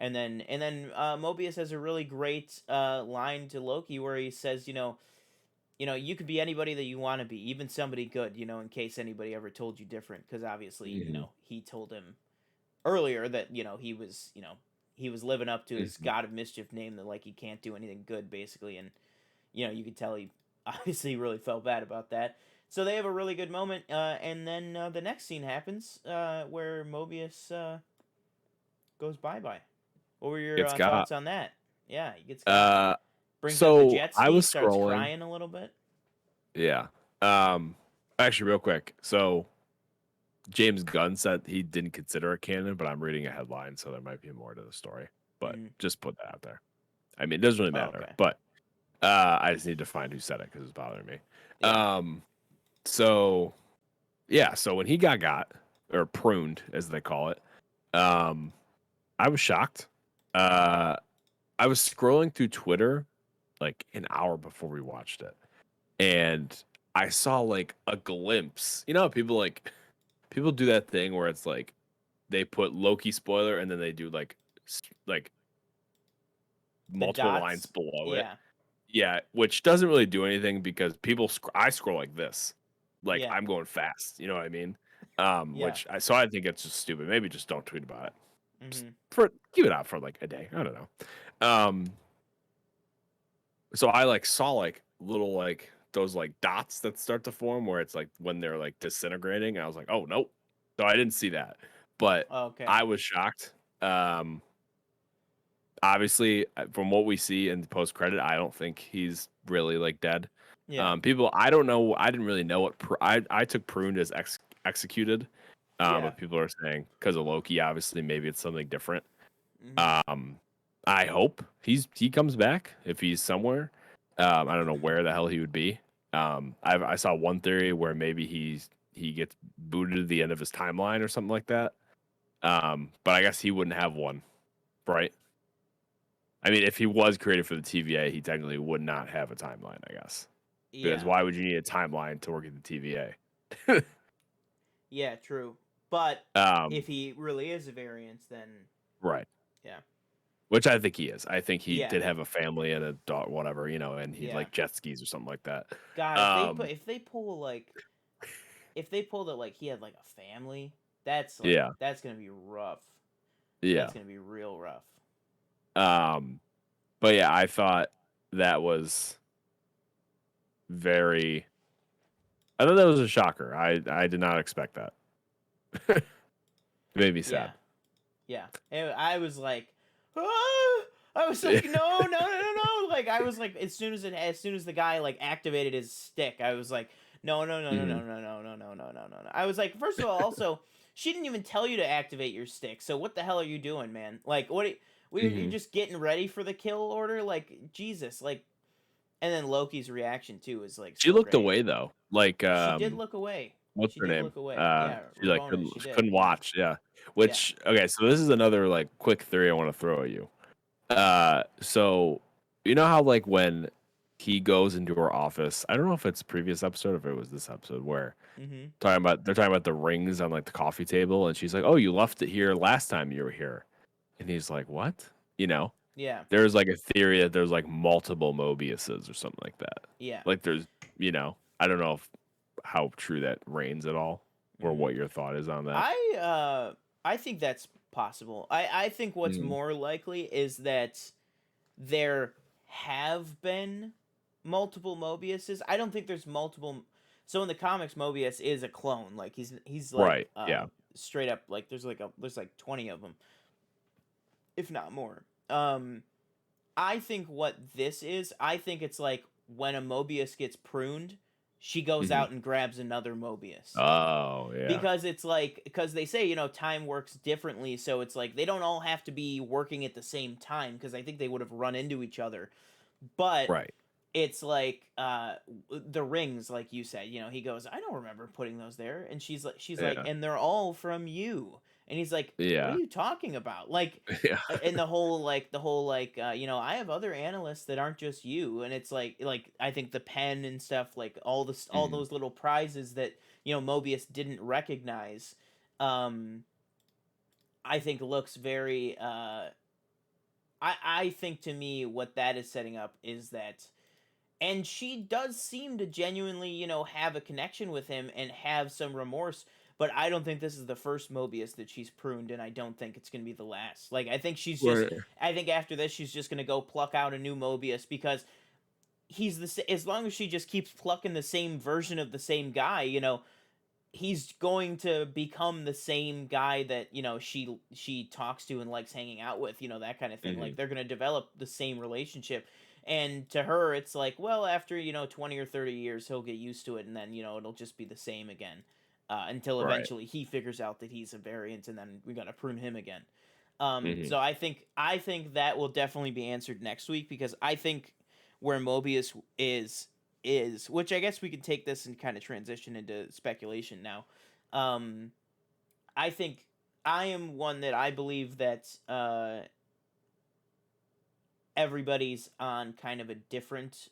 and then Mobius has a really great line to Loki where he says, you could be anybody that you want to be, even somebody good, in case anybody ever told you different, because obviously, Hmm. he told him earlier that he was living up to his Hmm. god of mischief name, that like he can't do anything good, basically. And you could tell he obviously really felt bad about that. So they have a really good moment, and then the next scene happens, where Mobius goes bye bye. What were your It's got thoughts on that? Yeah, he gets got. uh Brings up the so jet I ski, was starts scrolling. crying a little bit. Yeah. Actually real quick. So James Gunn said he didn't consider it canon, but I'm reading a headline, so there might be more to the story. But Mm. just put that out there. I mean, it doesn't really Oh, matter, okay. but I just need to find who said it because it's bothering me. Yeah. So yeah, so when he got or pruned as they call it, um, I was shocked. Uh, I was scrolling through Twitter like an hour before we watched it, and I saw like a glimpse. You know, how people do that thing where it's like they put Loki spoiler and then they do like The multiple lines dots. below it. Yeah. Yeah, which doesn't really do anything because I scroll like this, like Yeah. I'm going fast. You know what I mean? Yeah. Which I think it's just stupid. Maybe just don't tweet about it. Just Mm-hmm. keep it out for like a day. I don't know. Um, so I like saw like little like those like dots that start to form where it's like when they're like disintegrating. And I was like, oh nope. So I didn't see that, but Okay. I was shocked. Um, Obviously, from what we see in the post credit, I don't think he's really like dead. Yeah. People, I don't know. I didn't really know what I took pruned as executed. Yeah. But people are saying because of Loki, obviously, maybe it's something different. Mm-hmm. Um, I hope he comes back if he's somewhere. I don't know where the hell he would be. I saw one theory where maybe he gets booted at the end of his timeline or something like that. But I guess he wouldn't have one, right? I mean, if he was created for the TVA, he technically would not have a timeline, I guess. Because Yeah. why would you need a timeline to work at the TVA? Yeah. True. But um, if he really is a variance, then right. yeah. Which I think he is. I think he Yeah. did have a family and a dog, whatever, and he Yeah. like jet skis or something like that. God, Um, if they pull like if they pull that like he had like a family, yeah, that's gonna be rough. yeah. That's gonna be real rough. Um, but yeah, I thought that was very. I thought that was a shocker. I did not expect that. It made me Yeah. sad. Yeah. And I was like, ah! I was like, no, no, no, no, no. Like I was like, as soon as the guy like activated his stick, I was like, no, no, no, no, Mhm. no, no, no, no, no, no, no, no. I was like, first of all, also, she didn't even tell you to activate your stick. So what the hell are you doing, man? Like, you're Mhm. just getting ready for the kill order? Like, Jesus, like. And then Loki's reaction too is like She so looked great. away though. Like She did look away. what's She her did name? look away. Yeah, She like Ravonna. She she did. couldn't Yeah. watch. Yeah. Yeah. Which okay, so this is another like quick theory I want to throw at you. So you know how like when he goes into her office, I don't know if it's previous episode, or if it was this episode where Mm-hmm. they're talking about the rings on like the coffee table, and she's like, "Oh, you left it here last time you were here," and he's like, "What?" You know. Yeah. There's like a theory that there's like multiple Mobiuses or something like that. Yeah. Like there's, I don't know how true that reigns at all, or Mm. what your thought is on that. I think that's possible. I think what's Mm. more likely is that there have been multiple Mobiuses. I don't think there's multiple. So in the comics, Mobius is a clone. Like he's like Right. Yeah. straight up like there's like 20 of them, if not more. Um, I think what this is, I think it's like when a Mobius gets pruned, she goes Hmm. out and grabs another Mobius. Oh, yeah. Because it's like, because they say, time works differently, so it's like they don't all have to be working at the same time, because I think they would have run into each other. But Right. it's like the rings, like you said, he goes, I don't remember putting those there, and she's like, Yeah. and they're all from you, and he's like, what are Yeah. you talking about? Like, Yeah. and the whole I have other analysts that aren't just you, and it's like I think the pen and stuff, like all Mhm. those little prizes that Mobius didn't recognize, um I think looks very I think, to me, what that is setting up is that, and she does seem to genuinely, have a connection with him and have some remorse. But I don't think this is the first Mobius that she's pruned, and I don't think it's gonna be the last. Like, I think Right. I think after this, she's just gonna go pluck out a new Mobius, because as long as she just keeps plucking the same version of the same guy, he's going to become the same guy that she talks to and likes hanging out with, that kind of thing. Like, Mhm. they're going to develop the same relationship, and to her it's like, well, after 20 or 30 years he'll get used to it, and then it'll just be the same again, until Right. eventually he figures out that he's a variant, and then we got to prune him again. Mhm. So I think that will definitely be answered next week, because I think where Mobius is, which I guess we could take this and kind of transition into speculation now. Um, I think I am one that I believe that everybody's on kind of a different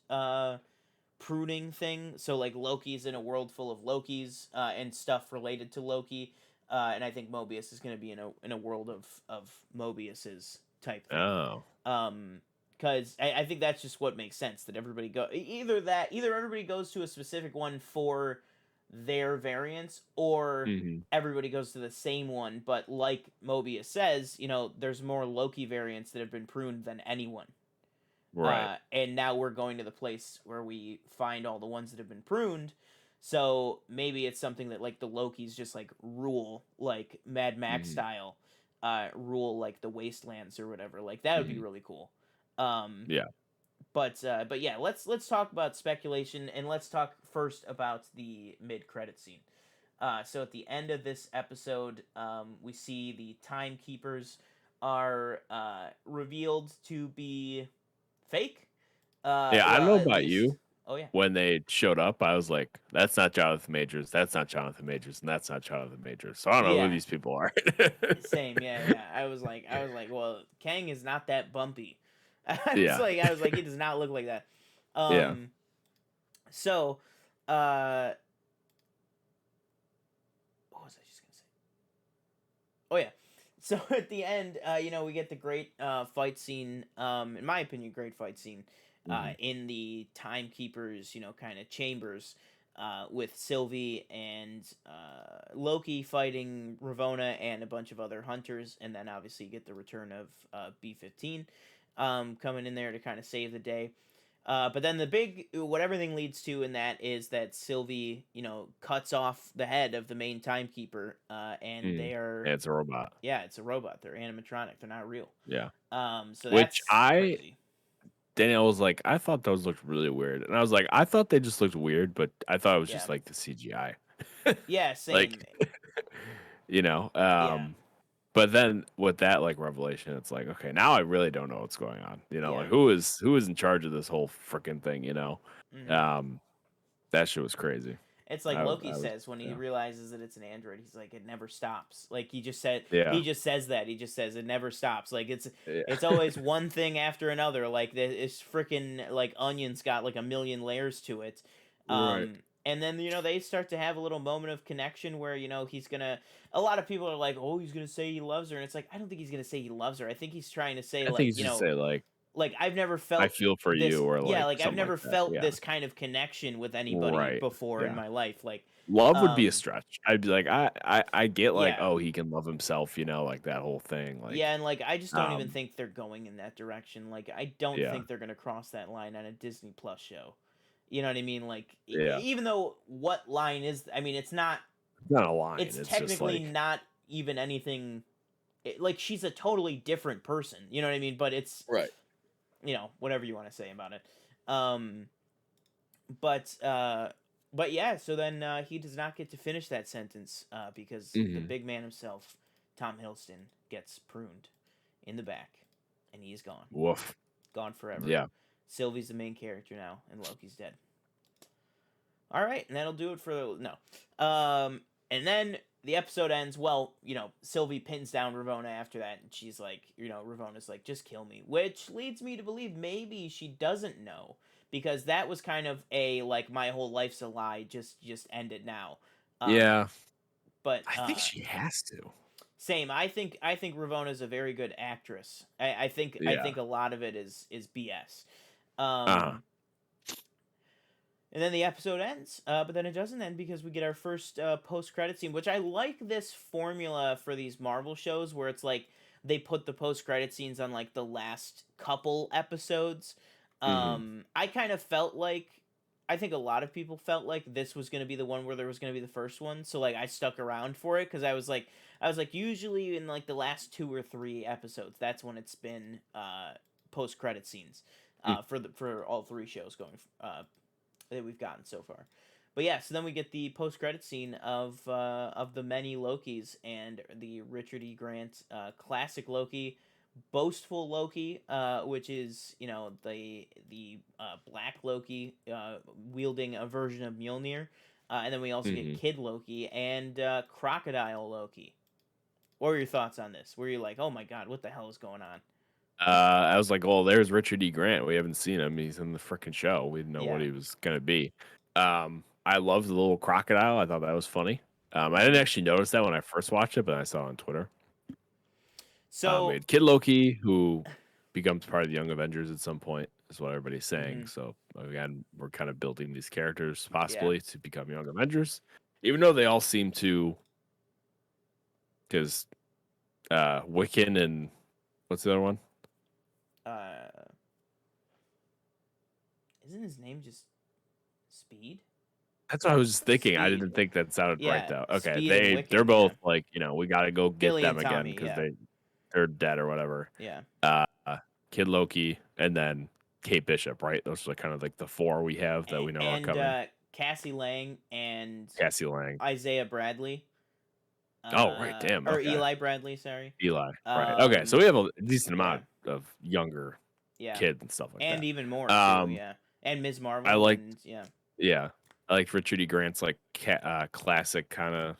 pruning thing. So like Loki's in a world full of Lokis and stuff related to Loki, and I think Mobius is going to be in a world of Mobiuses type thing. Oh. Because I think that's just what makes sense, that everybody either everybody goes to a specific one for their variants, or Mhm. everybody goes to the same one. But like Mobius says, there's more Loki variants that have been pruned than anyone. Right. And now we're going to the place where we find all the ones that have been pruned. So maybe it's something that, like, the Lokis just like rule, like Mad Max Mhm. style, rule like the wastelands or whatever. Like, that would be Mhm. really cool. Um, Yeah. but yeah, let's talk about speculation, and let's talk first about the mid credit scene. So at the end of this episode, we see the timekeepers are revealed to be fake. Yeah, I don't Well, know at about least. you. Oh yeah. When they showed up, I was like, "That's not Jonathan Majors. That's not Jonathan Majors, and that's not Jonathan Majors." So I don't know who Yeah. these people are. Same. Yeah. Yeah. I was like, well, Kang is not that bumpy. Yeah. I was like, he does not look like that. Yeah. Um. So, uh, what was I just gonna say? Oh yeah. So at the end, we get the great fight scene. In my opinion, great fight scene. Mhm. In the timekeepers, kind of chambers, with Sylvie and Loki fighting Ravonna and a bunch of other hunters, and then obviously you get the return of B-15 coming in there to kind of save the day. But then what everything leads to in that is that Sylvie, cuts off the head of the main timekeeper, and Mhm. they're, Yeah, it's a robot. yeah, it's a robot. They're animatronic. They're not real. Yeah. So Which that's crazy. Danielle was like, I thought those looked really weird. And I was like, I thought they just looked weird, but I thought it was Yeah. just like the CGI. Yeah. Like, Same. you know, Yeah. but then with that like revelation, it's like, okay, now I really don't know what's going on. Yeah. Like who is in charge of this whole freaking thing? Hmm. Um, that shit was crazy. It's like Loki I was says when he yeah. realizes that it's an android. He's like, it never stops. Like, he Yeah. just says that. He just says it never stops. Like, it's Yeah. always one thing after another. Like, this freaking like onion's got like a million layers to it. Right. And then they start to have a little moment of connection where he's gonna. A lot of people are like, "Oh, he's gonna say he loves her," and it's like I don't think he's gonna say he loves her. I think he's trying to say I think like he's just say like I've never I felt feel for this. you or Yeah, like like I've something like never that. felt Yeah. this kind of connection with anybody Right. before in Yeah. my life. Like, Love would be a um, stretch. I'd be like, I get like, yeah, oh, he can love himself, like that whole thing. yeah, Like, and like I just don't even um, think they're going in that direction. Like I don't yeah, think they're gonna cross that line on a Disney Plus show. You know what I mean? Like yeah. even though what line is? I mean, it's not. It's not a line. It's It's just technically like, not even anything. Like she's a totally different person. You know what I mean? But it's right. whatever you want to say about it. Um, but uh, but yeah. So then he does not get to finish that sentence because the Hmm. big man himself, Tom Hiddleston, gets pruned in the back, and he is Woof. gone forever. Yeah. Sylvie's the main character now, and Loki's dead. All right, and that'll do it for no. And then the episode ends. Well, Sylvie pins down Ravonna after that, and she's like, Ravonna's like, just kill me, which leads me to believe maybe she doesn't know because that was kind of a like my whole life's a lie. Just end it now. Yeah. But I think she has to. same. I think Ravonna's a very good actress. I think Yeah. a lot of it is BS. Uh-huh. And then the episode ends, but then it doesn't end because we get our first post-credit scene, which I like this formula for these Marvel shows where it's like they put the post-credit scenes on like the last couple episodes. Hmm. I kind of felt like I think a lot of people felt like this was going to be the one where there was going to be the first one, so like I stuck around for it because I was like usually in like the last 2 or 3 episodes, that's when it's been post-credit scenes for all 3 shows going that we've gotten so far. But yeah, so then we get the post credit scene of the many Lokis and the Richard E. Grant classic Loki, boastful Loki, which is the black Loki wielding a version of Mjolnir, and then we also get Hmm. Kid Loki and Crocodile Loki. What were your thoughts on this? Were you like, oh my god, what the hell is going on? I was like, well, there's Richard E. Grant. We haven't seen him. He's in the freaking show. We didn't know what Yeah. he was gonna be. I loved the little crocodile. I thought that was funny. I didn't Mm-hmm. actually notice that when I first watched it, but I saw it on Twitter. We So. had Kid Loki, who becomes part of the Young Avengers at some point, is what everybody's saying. Mm-hmm. So again, we're kind of building these characters Yeah. possibly to become Young Avengers, even though they all seem to, because Wiccan and what's the other one? Uh, isn't his name just Speed? That's what I was just thinking. I Speed. didn't think that sounded right Yeah, though. Okay, Speed and they're Wiccan. Yeah, both like, we got to go get Billy them and again Tommy. because Yeah, they're dead or whatever. yeah, Uh, Kid Loki and then Kate Bishop, right? Those are kind of like the four we have that we know are and coming. Cassie Lang and Cassie Lang. Isaiah Bradley. Oh, right. Damn. Or Okay. Eli Bradley. Sorry. Eli. Right. Okay. So Um, we have a decent yeah, amount of younger yeah, kids and stuff like and that. even more too. Um, Yeah, and Ms. I Marvel like, and yeah. yeah, I like Richard E. Grant's like classic kind of,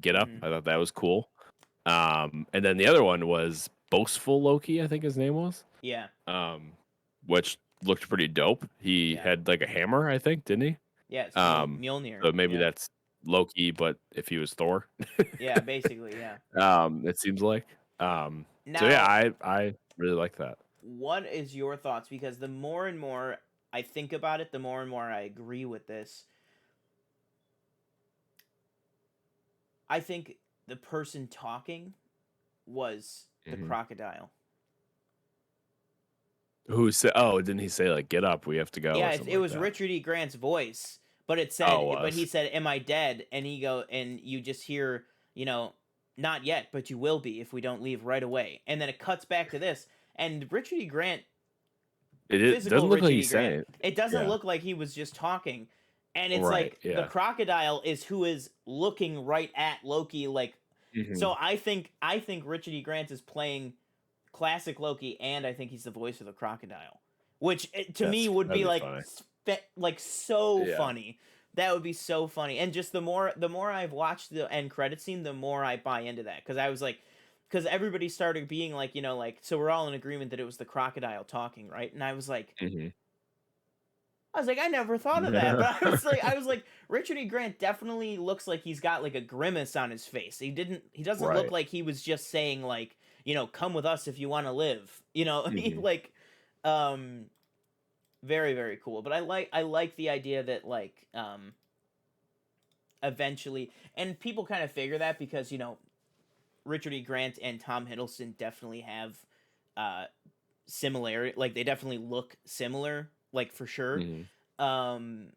get up. Hmm. I thought that was cool. And then the other one was Boastful Loki, I think his name was. Yeah, Um, which looked pretty dope. He yeah, had like a hammer, I think, didn't he? yeah. It's Um, Mjolnir. so maybe Yeah, that's Loki, but if he was Thor. yeah. Basically, yeah. It seems like. So yeah, Now, I really like that. what is your thoughts? Because the more and more I think about it, the more and more I agree with this. I think the person talking was the Hmm. crocodile. Who said? Oh, didn't he say like "Get up, we have to go" Yeah, or it, something it like was that? Richard E. Grant's voice, but Oh, it but he was. said, "Am I dead?" And you just hear, not yet, but you will be if we don't leave right away. And then it cuts back to this, and Richard E. Grant, It physical doesn't look like Richard E. he's Grant, saying it. it doesn't Yeah. look like he was just talking, and it's Right. like the Yeah. crocodile is who is looking right at Loki, like. Hmm. So I think Richard E. Grant is playing classic Loki, and I think he's the voice of the crocodile, which to me would That'd be be like funny. like so Yeah. funny. That would be so funny, and just the more I've watched the end credit scene, the more I buy into that because I was like, because everybody started being like, like so we're all in agreement that it was the crocodile talking, right? And I was like, Hmm. I was like, I never thought of that, but I was like, Richard E. Grant definitely looks like he's got like a grimace on his face. He doesn't look Right. like he was just saying like, come with us if you want to live. He Hmm. like, um, very very cool. But I like the idea that like, eventually, and people kind of figure that because Richard E. Grant and Tom Hiddleston definitely have, uh, similarity. Like they definitely look similar, like for sure. Hmm. Um,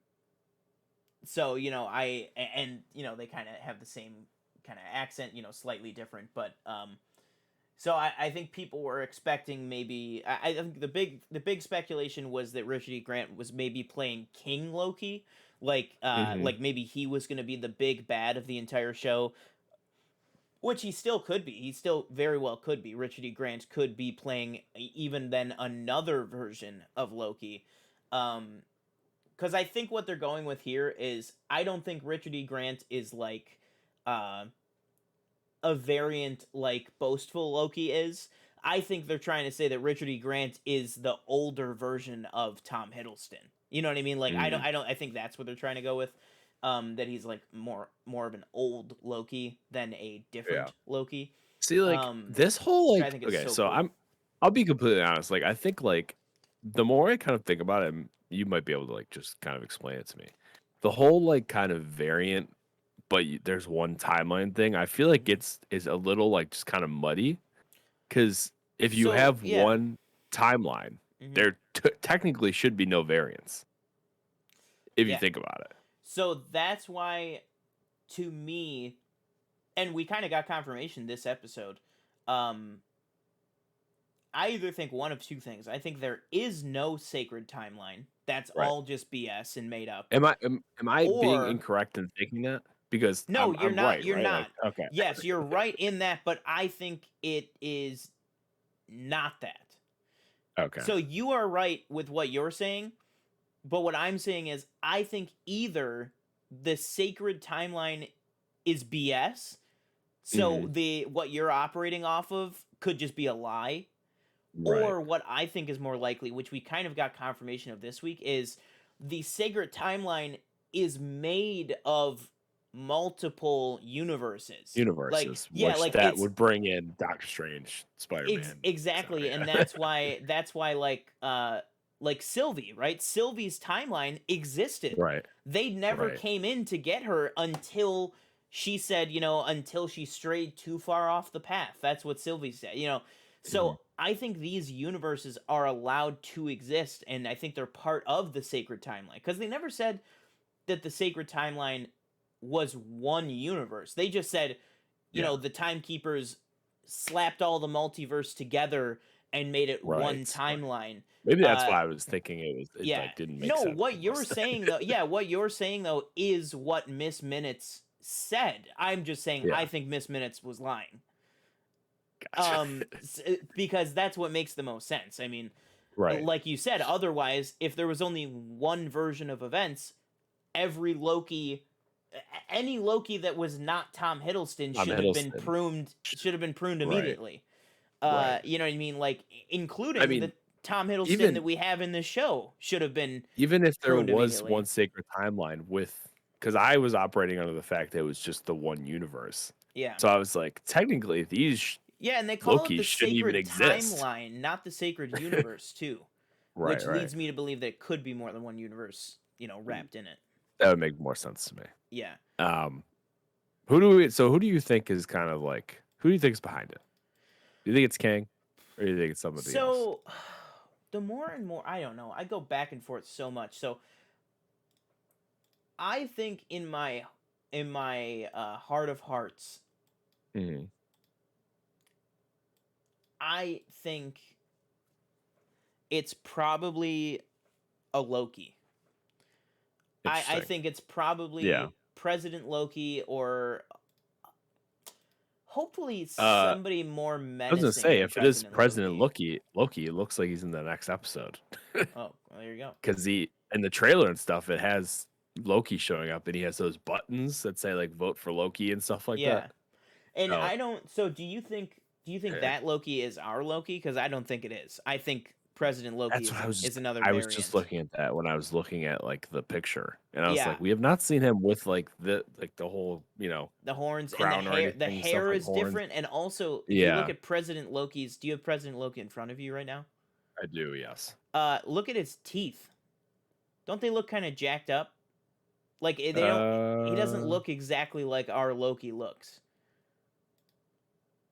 so and they kind of have the same kind of accent, slightly different, but so I think people were expecting maybe I think the big speculation was that Richard E. Grant was maybe playing King Loki, Hmm. like maybe he was going to be the big bad of the entire show, which he still could be. He still very well could be. Richard E. Grant could be playing even then another version of Loki. Because I think what they're going with here is I don't think Richard E. Grant is like, uh, a variant like boastful Loki is. I think they're trying to say that Richard E. Grant is the older version of Tom Hiddleston. You know what I mean? Like Hmm. I think that's what they're trying to go with. That he's like more of an old Loki than a Yeah. different Loki. See, like Um, this whole which I like think is okay, so so cool. I'll be completely honest. Like I think like the more I kind of think about it, you might be able to like just kind of explain it to me. The whole like kind of variant, but there's one timeline thing. I feel like Mhm. is a little like just kind of muddy because if you So have yeah. one timeline, Hmm. there technically should be no variance if you Yeah. think about it. So that's why, to me, and we kind of got confirmation this episode. Um, I either think one of two things. I think there is no sacred timeline. That's Right. all just BS and made up. Am I being Or incorrect in thinking that? Because no, I'm you're I'm not. right, You're right? Like not. okay, Yes, you're right in that, but I think it is not that. okay, So you are right with what you're saying, but what I'm saying is I think either the sacred timeline is BS, so hmm, the what you're operating off of could just be a lie. right, Or what I think is more likely, which we kind of got confirmation of this week, is the sacred timeline is made of multiple universes. Like, universes, yeah, which like that it's would bring in Doctor Strange, Spider Man, etc. exactly, and Yeah, that's why like Sylvie, right? Sylvie's timeline existed. right, They never right, came in to get her until she said, until she strayed too far off the path. That's what Sylvie said. hmm, So I think these universes are allowed to exist, and I think they're part of the sacred timeline because they never said that the sacred timeline was one universe. They just said, yeah, the timekeepers slapped all the multiverse together and made it one right, right. timeline. Maybe that's Uh why I was thinking it yeah. like didn't make No, sense what you're almost. saying though, yeah, what you're saying though is what Miss Minutes said. I'm just saying I Yeah, think Miss Minutes was lying. gotcha. Because that's what makes the most sense. I mean, Right, like you said, otherwise if there was only one version of events, every Loki, any Loki that was not Tom Hiddleston Tom Hiddleston. should have been pruned Right, immediately. right. You know what I mean? Like I including the mean, Tom Hiddleston that even we have in this show should have been even if there pruned was immediately. one sacred timeline with, because I was operating under the fact that it was just the one universe. Yeah. So I was like, technically, these Yeah, and they call it Loki the shouldn't even sacred exist. timeline, not the sacred universe, too. Right, Which right. leads me to believe that it could be more than one universe, wrapped in it. That would make more sense to me. Yeah. Um, who do you think is kind of like, who do you think is behind it? Do you think it's Kang or do you think it's somebody else? So the more and more I don't know, I go back and forth so much. So I think in my heart of hearts, Hmm. I think it's probably a Loki. I Interesting. think it's Yeah. probably President Loki or hopefully Uh, somebody more I was gonna menacing say than if it is President President Loki. Loki, it looks like he's in the next episode. Oh, well, there you go. Because he in the trailer and stuff, it has Loki showing up, and he has those buttons that say like "vote for Loki" and stuff like that. Yeah. And So I don't so do you think that Loki is our Loki? Because I don't think it is. I think President Loki That's what is another I was just variant. looking at that when I was looking at, like, the picture, and I was Yeah, like, "We have not seen him with, the whole, the horns and crown or the anything, stuff hair like is horns." different, and also if you look Yeah, at President Loki's, do you have President Loki in front of you right now? I do, yes. Look at his teeth. Don't they look kind of jacked up? Like they don't. He doesn't Uh, look exactly like our Loki looks.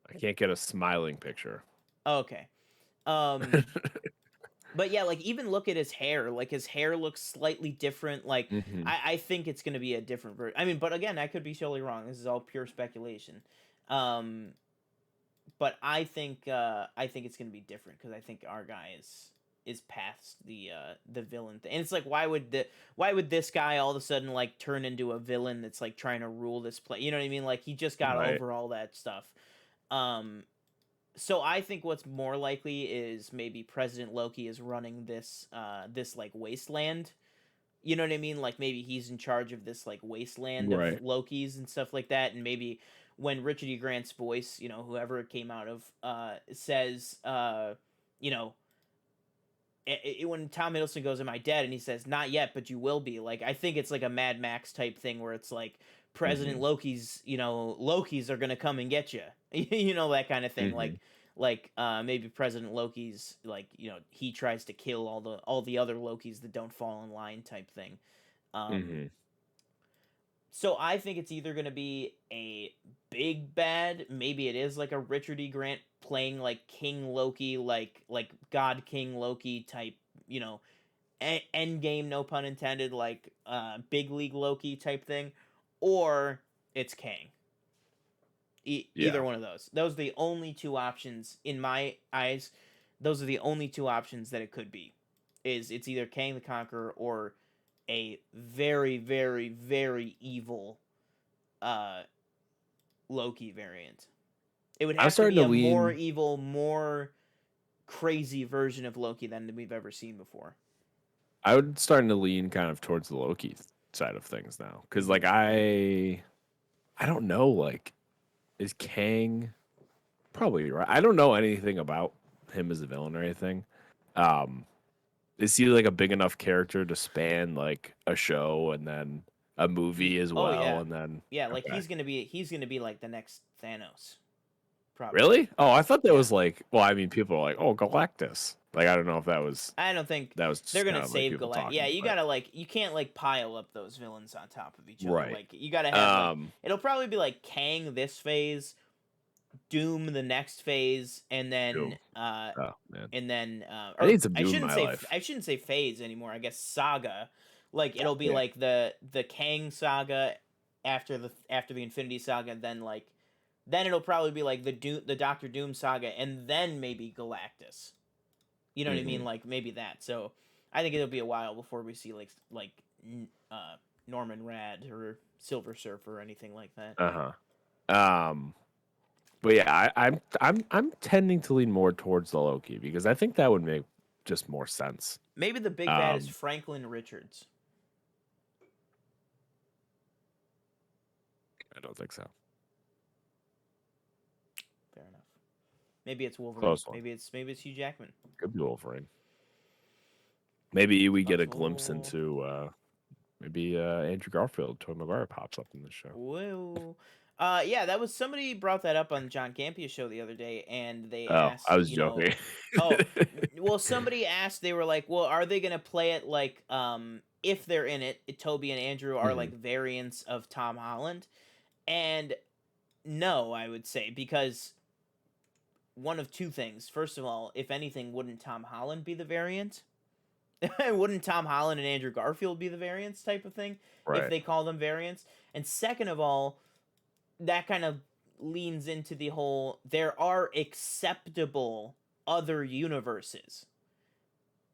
I can't get a smiling picture. Okay. Um, but yeah, like even look at his hair. Like his hair looks slightly different. Like Mhm. I think it's gonna be a different version. I mean, but again, I could be totally wrong. This is all pure speculation. Um, but I think it's gonna be different because I think our guy is past the villain thing. And it's like why would this guy all of a sudden like turn into a villain that's like trying to rule this place? You know what I mean? Like he just got Right. over all that stuff. Um, so I think what's more likely is maybe President Loki is running this like wasteland. You know what I mean? Like maybe he's in charge of this like wasteland of Right. Lokis and stuff like that, and maybe when Richard E. Grant's voice, whoever it came out of, says, you know, when Tom Hiddleston goes, "Am I dead?" and he says, "Not yet, but you will be." Like I think it's like a Mad Max type thing where it's like President Mhm. Loki's, Lokis are gonna come and get you, that kind of thing. Mhm. Like maybe President Loki's like he tries to kill all the other Lokis that don't fall in line type thing. Um, Mhm. so I think it's either going to be a big bad, maybe it is like a Richard E. Grant playing like King Loki, like God King Loki type, end game, no pun intended, like big league Loki type thing, or it's Kang. Either Yeah. one of those. Those are the only two options in my eyes. Those are the only two options that it could be. Is it's either Kang the Conqueror or a very, very, very evil uh Loki variant. It would I'm have to starting be to a more lean evil, more crazy version of Loki than we've ever seen before. I would starting to lean kind of towards the Loki side of things now, because Hmm. like I don't know, like, is Kang probably right? I don't know anything about him as a villain or anything. Um, is he like a big enough character to span like a show and then a movie as Oh well? yeah, And then yeah. Like okay, he's gonna be like the next Thanos, probably. really? Oh, I thought that Yeah. was like, well, I mean, people are like, oh, Galactus. Like, I don't know if I don't think that was they're just gonna kind of like save people Galactus. Yeah, talking, you but gotta you can't like pile up those villains on top of each other. right. Like you gotta have like Um, it'll probably be like Kang this phase, Doom the next phase, and then Doom. Oh man, I or need some Doom in my life. I shouldn't say phase anymore. I guess saga. Like it'll be Yeah. like the Kang saga after the Infinity Saga, then it'll probably be like the Doctor Doom saga, and then maybe Galactus. You know what I mean? Hmm. Like maybe that. So I think it'll be a while before we see uh Norman Rad or Silver Surfer or anything like that. Uh huh. But yeah, I'm tending to lean more towards the Loki because I think that would make just more sense. Maybe the big bad is Um, Franklin Richards. I don't think so. Fair enough. Maybe it's Wolverine. Close one. Maybe it's Hugh Jackman. Could be Wolverine. Maybe we get a glimpse Possible. into maybe Andrew Garfield, Tobey Maguire pops up in the show. Whoa. Yeah, that was somebody brought that up on John Campia's show the other day, and they Oh, I asked, was joking. oh, well, somebody asked, they were like, well, are they gonna play it like, if they're in it, Toby and Andrew are Hmm. like variants of Tom Holland, and no, I would say because one of two things. First of all, if anything, wouldn't Tom Holland be the variant? Wouldn't Tom Holland and Andrew Garfield be the variants type of thing if Right. they call them variants? And second of all, that kind of leans into the whole there are acceptable other universes.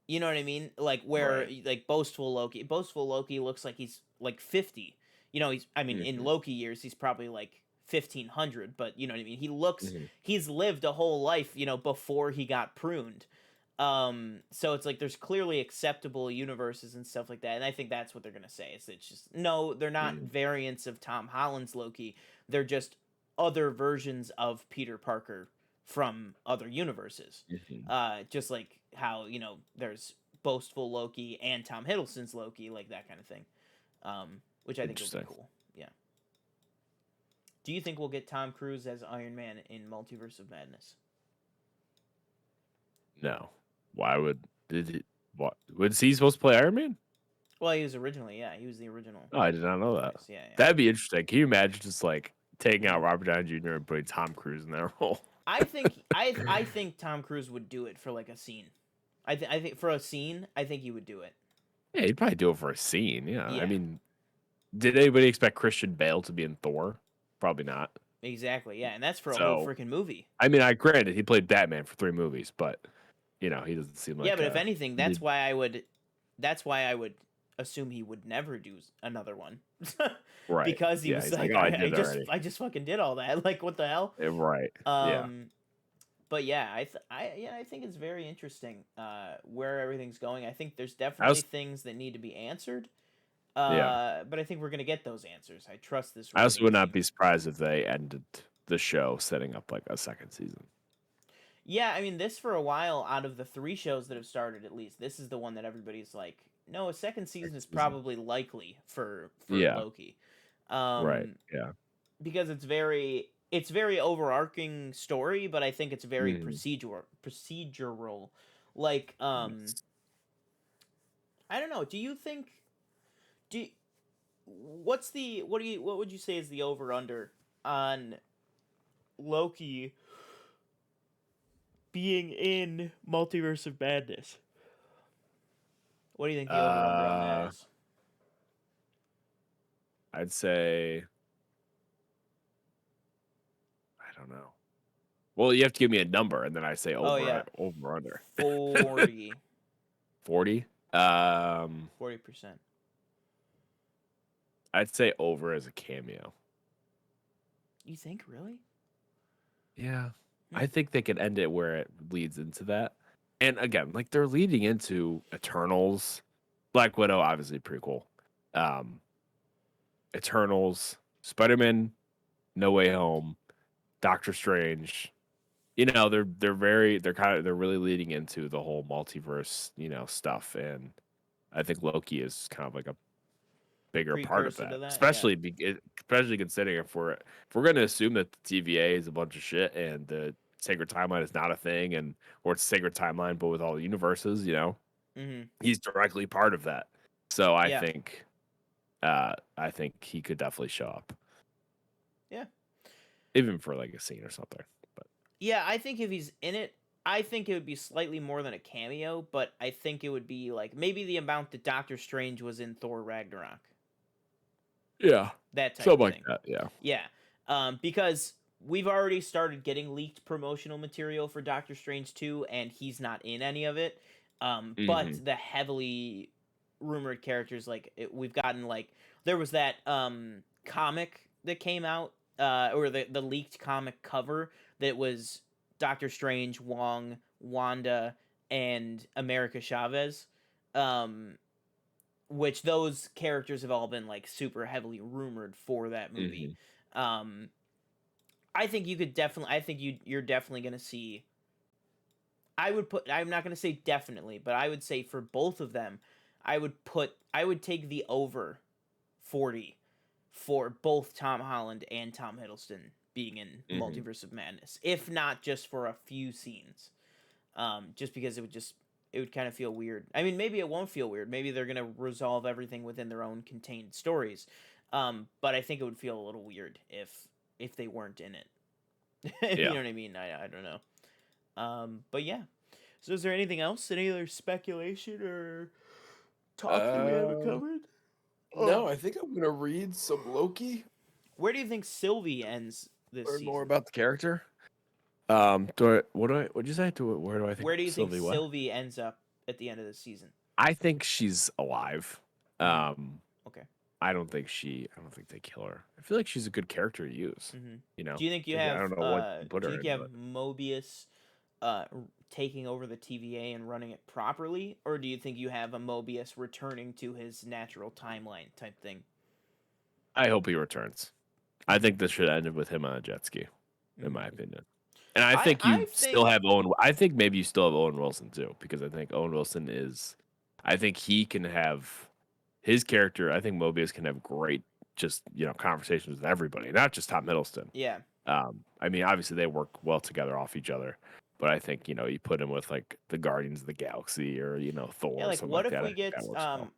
You know what I mean? Like where Right. like Boastful Loki looks like he's like 50. I mean in Hmm. Loki years he's probably like 1500, but you know what I mean? Hmm. He's lived a whole life, before he got pruned. So it's like there's clearly acceptable universes and stuff like that, and I think that's what they're gonna say. It's just no, they're not Hmm. variants of Tom Holland's Loki. They're just other versions of Peter Parker from other universes. Hmm. Just like how there's boastful Loki and Tom Hiddleston's Loki, like that kind of thing, which I think will be Interesting. cool. Yeah. Do you think we'll get Tom Cruise as Iron Man in Multiverse of Madness? No. Why would did he? What was he supposed to play Iron Man? Well, he was originally, yeah, he was the original Oh, I did not know that. choice. Yeah, yeah. That'd be interesting. Can you imagine just like taking out Robert Downey Jr. and putting Tom Cruise in that role? I think Tom Cruise would do it for like a scene. I think for a scene, I think he would do it. Yeah, he'd probably do it for a scene. Yeah. I Yeah, mean, did anybody expect Christian Bale to be in Thor? Probably not. exactly. Yeah, and that's for a whole So, freaking movie. I mean, I granted he played Batman for 3 movies, but he doesn't seem Yeah, like but if anything, lead- that's why I would assume he would never do another one. right. Because he Yeah, was he's like, like, oh, I did it already. I just fucking did all that. Like, what the hell? Right. Yeah. But yeah, I think it's very interesting where everything's going. I think there's I definitely was things that need to be answered. yeah. But I think we're gonna get those answers. I trust this I also writing would not team. be surprised if they ended the show setting up like a second season. Yeah, I mean, this for a while, out of the 3 shows that have started, at least this is the one that everybody's like, no, a second season Second is season. probably likely for Yeah. Loki, Right. Yeah. because it's very overarching story, but I think it's very Mhm. procedural. Like, Yes. I don't know. Do you think do you- what would you say is the over under on Loki being in Multiverse of Madness? What do you think the over under on that Uh, is? I'd say I don't know. Well, you have to give me a number, and then I say Oh yeah, over under 40 40. 40%. I'd say over as a cameo. You think really? Yeah, Hmm. I think they could end it where it leads into that. And again, like they're leading into Eternals, Black Widow, obviously pretty cool. Um, Eternals, Spider-Man, No Way Home, Doctor Strange. They're really leading into the whole multiverse, stuff, and I think Loki is kind of like a bigger part of Precursor to that, that, yeah. especially considering if we're going to assume that the TVA is a bunch of shit and the sacred timeline is not a thing, or it's sacred timeline but with all the universes, Mhm. he's directly part of that. So Yeah. I think he could definitely show up, Yeah. even for like a scene or something. But Yeah, I think if he's in it, I think it would be slightly more than a cameo, but I think it would be like maybe the amount that Doctor Strange was in Thor Ragnarok. yeah, That type something of like thing. that. Yeah. Yeah. Because we've already started getting leaked promotional material for Doctor Strange 2 and he's not in any of it. But Hmm. the heavily rumored characters we've gotten like there was that comic that came out or the leaked comic cover that was Doctor Strange, Wong, Wanda and America Chavez. Um which those characters have all been like super heavily rumored for that movie. Hmm. Um, I think you could definitely. I think you're definitely gonna see. I would put. I'm not gonna say definitely, but I would say for both of them, I would take the over 40 for both Tom Holland and Tom Hiddleston being in Hmm. Multiverse of Madness, if not just for a few scenes. Just because it would kind of feel weird. I mean, maybe it won't feel weird. Maybe they're gonna resolve everything within their own contained stories. But I think it would feel a little weird if they weren't in it. If you Yeah. know what I mean. I don't know. But yeah. So is there anything else? Any other speculation or talk that we haven't Uh, covered? no, Oh, I think I'm gonna read some Loki, where do you think Sylvie ends this learn more season? about the character. What'd you say? Where do I think Where do you think Sylvie what? Sylvie ends up at the end of the season? I think she's alive. Mm-hmm. Um, Okay. I don't think they kill her. I feel like she's a good character to use. Mm-hmm. You know, Do you think you like I have don't know what you put do you her think in, you have but Mobius taking over the TVA and running it properly, or do you think you have a Mobius returning to his natural timeline type thing? I hope he returns. I Mm-hmm. think this should end with him on a jet ski, in Mm-hmm. my opinion. And I think I you still think have Owen. I think maybe you still have Owen Wilson too, because I think Owen Wilson is. I think he can have his character. I think Mobius can have great, just conversations with everybody, not just Tom Hiddleston. yeah. I mean, obviously they work well together off each other, but I think you put him with like the Guardians of the Galaxy or Thor Yeah, or like something like that. I think get that works well.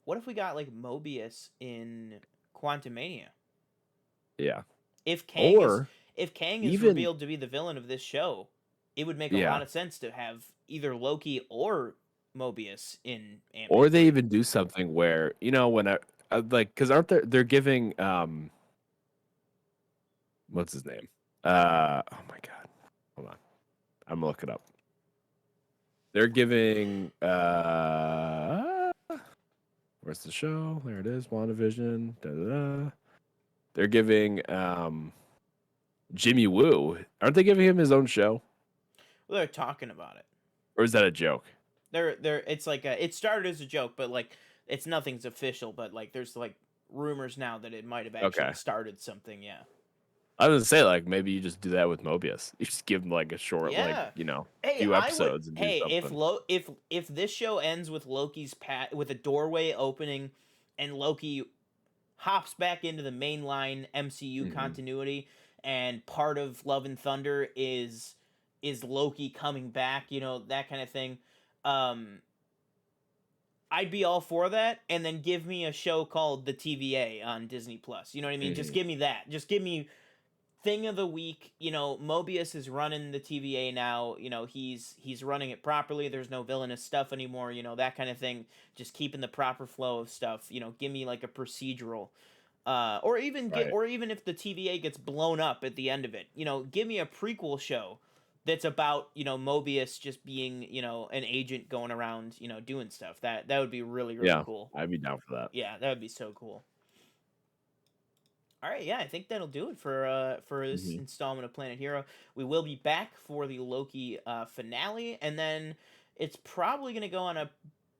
what if we got like Mobius in Quantumania? Yeah. If Kang is Or if Kang is even revealed to be the villain of this show, it would make a yeah. lot of sense to have either Loki or Mobius in Ant-Man Or they 3. even do something where when I like because aren't they're giving what's his name oh my god, hold on, I'm gonna look it up. They're giving where's the show? There it is, WandaVision. Da, da, da. They're giving Jimmy Woo. Aren't they giving him his own show? Well, they're talking about it. Or is that a joke? They're it's like it started as a joke, but like it's nothing's official, but like there's like rumors now that it might have actually Okay. started something, yeah. I was gonna say, like, maybe you just do that with Mobius. You just give him like a short, like, Yeah. Hey, few I would. episodes and do Hey, something. if this show ends with Loki's with a doorway opening, and Loki hops back into the mainline MCU Hmm. continuity, and part of Love and Thunder is Loki coming back, that kind of thing. Um, I'd be all for that, and then give me a show called the TVA on Disney Plus. You know what I mean? Just Hmm. give me that. Just give me thing of the week. Mobius is running the TVA now. He's running it properly. There's no villainous stuff anymore. That kind of thing. Just keeping the proper flow of stuff. Give me like a procedural, Right. or even if the TVA gets blown up at the end of it. Give me a prequel show that's about Mobius just being an agent going around doing stuff. That would be really really Yeah, cool. I'd be down for that. Yeah, that would be so cool. All right, yeah, I think that'll do it for this Hmm. installment of Planet Hero. We will be back for the Loki finale, and then it's probably gonna go on a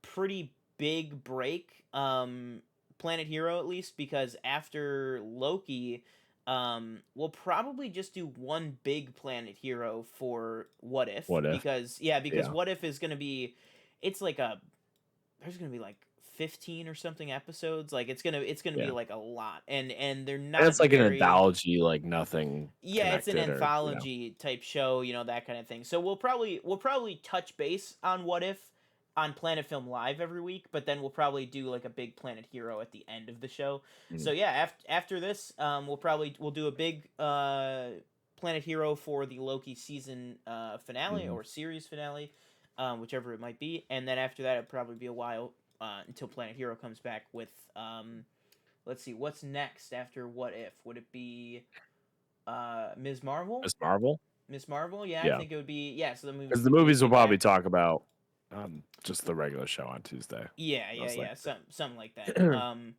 pretty big break. Planet Hero at least, because after Loki, we'll probably just do one big Planet Hero for What If, What if? because Yeah. What If is gonna be, it's like there's gonna be like 15 or something episodes. Like it's gonna be Yeah. like a lot, and they're And it's not like an very. anthology, like nothing Yeah, it's an connected or anthology type show, that kind of thing. So we'll probably touch base on What If on Planet Film Live every week, but then we'll probably do like a big Planet Hero at the end of the show. So Mhm. yeah, after this, we'll do a big Planet Hero for the Loki season finale Mhm. or series finale, whichever it might be, and then after that it'll probably be a while until Planet Hero comes back with let's see, what's next after What If? Would it be Ms. Marvel? Miss Marvel? Miss Marvel? Yeah, I Yeah. think it would be. Yeah, so then Because the we'd movies be will probably back. talk about just the regular show on Tuesday, Yeah, yeah, most yeah, likely. something like that.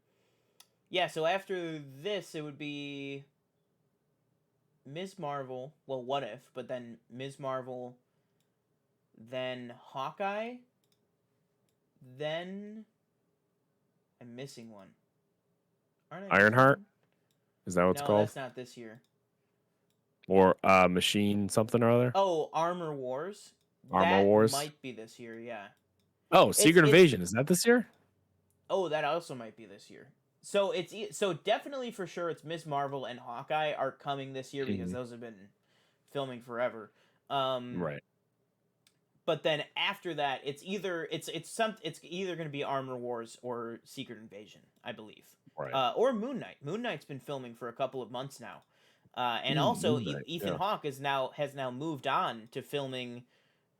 Yeah. So after this, it would be Ms. Marvel. Well, What If? But then Ms. Marvel, then Hawkeye, then I'm missing one. Aren't I missing Ironheart? one? Is that what it's No, called? that's not this year. Or Machine something or other? Oh, Armor Wars. Armor That Wars? might be this year. Yeah. Oh, It's Secret it's Invasion. Is that this year? Oh, that also might be this year. So so definitely for sure it's Miss Marvel and Hawkeye are coming this year because Hmm. those have been filming forever. Um, Right. but then after that, it's either going to be Armor Wars or Secret Invasion, I believe, Right. or Moon Knight. Moon Knight's been filming for a couple of months now, and also Moon Knight. Ethan Yeah. Hawke has now moved on to filming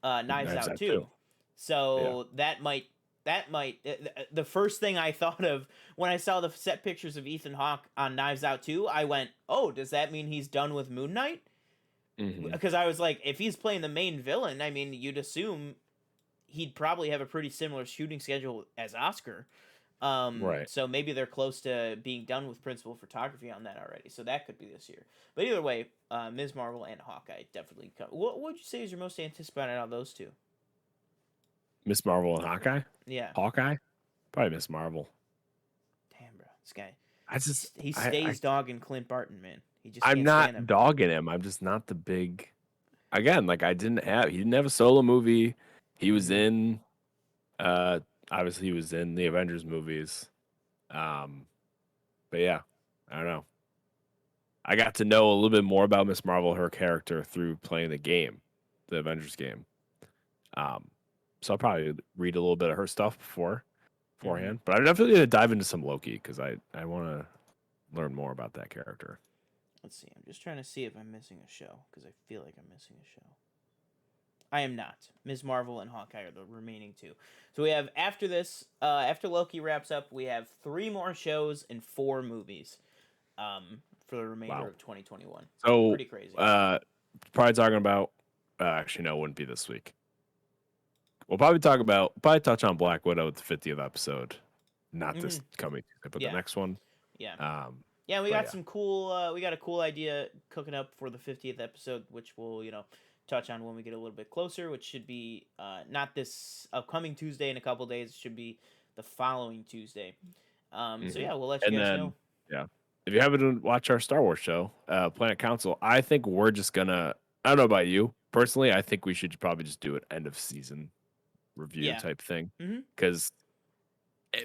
Knives Knives Out Out too. too. Yeah. So that might the first thing I thought of when I saw the set pictures of Ethan Hawke on Knives Out 2, I went, "Oh, does that mean he's done with Moon Knight?" Hmm. Because I was like, if he's playing the main villain, I mean, you'd assume he'd probably have a pretty similar shooting schedule as Oscar. Right. So maybe they're close to being done with principal photography on that already. So that could be this year. But either way, Ms. Marvel and Hawkeye definitely come. What would you say is your most anticipated out of those two? Miss Marvel and Hawkeye? Yeah. Hawkeye? Probably Miss Marvel. Damn, bro. This guy, I just he I stays dogging Clint Barton, man. He just I'm can't stand not him. dogging him. I'm just not the big. again, like he didn't have a solo movie. He was Mhm. in uh obviously he was in the Avengers movies. Um but yeah, I don't know. I got to know a little bit more about Miss Marvel, her character, through playing the game, the Avengers game. Um so I'll probably read a little bit of her stuff Mhm. beforehand. But I'm definitely gonna dive into some Loki because I wanna learn more about that character. Let's see. I'm just trying to see if I'm missing a show because I feel like I'm missing a show. I am not. Ms. Marvel and Hawkeye are the remaining two. So we have after this, after Loki wraps up, we have 3 more shows and 4 movies, for the remainder Wow. of 2021. So Pretty crazy. probably talking about actually no, it wouldn't be this week. We'll probably touch on Black Widow with the 50th episode. Not Hmm. this coming Tuesday, but the Yeah, next one. yeah, Um, yeah. We but got yeah. some cool. We got a cool idea cooking up for the 50th episode, which we'll touch on when we get a little bit closer. Which should be not this upcoming Tuesday in a couple days. It should be the following Tuesday. So hmm yeah, we'll let you And guys then know. yeah, if you haven't watched our Star Wars show, Planet Council, I think we're just gonna. I don't know about you personally. I think we should probably just do an end of season review Yeah. type thing Hmm. because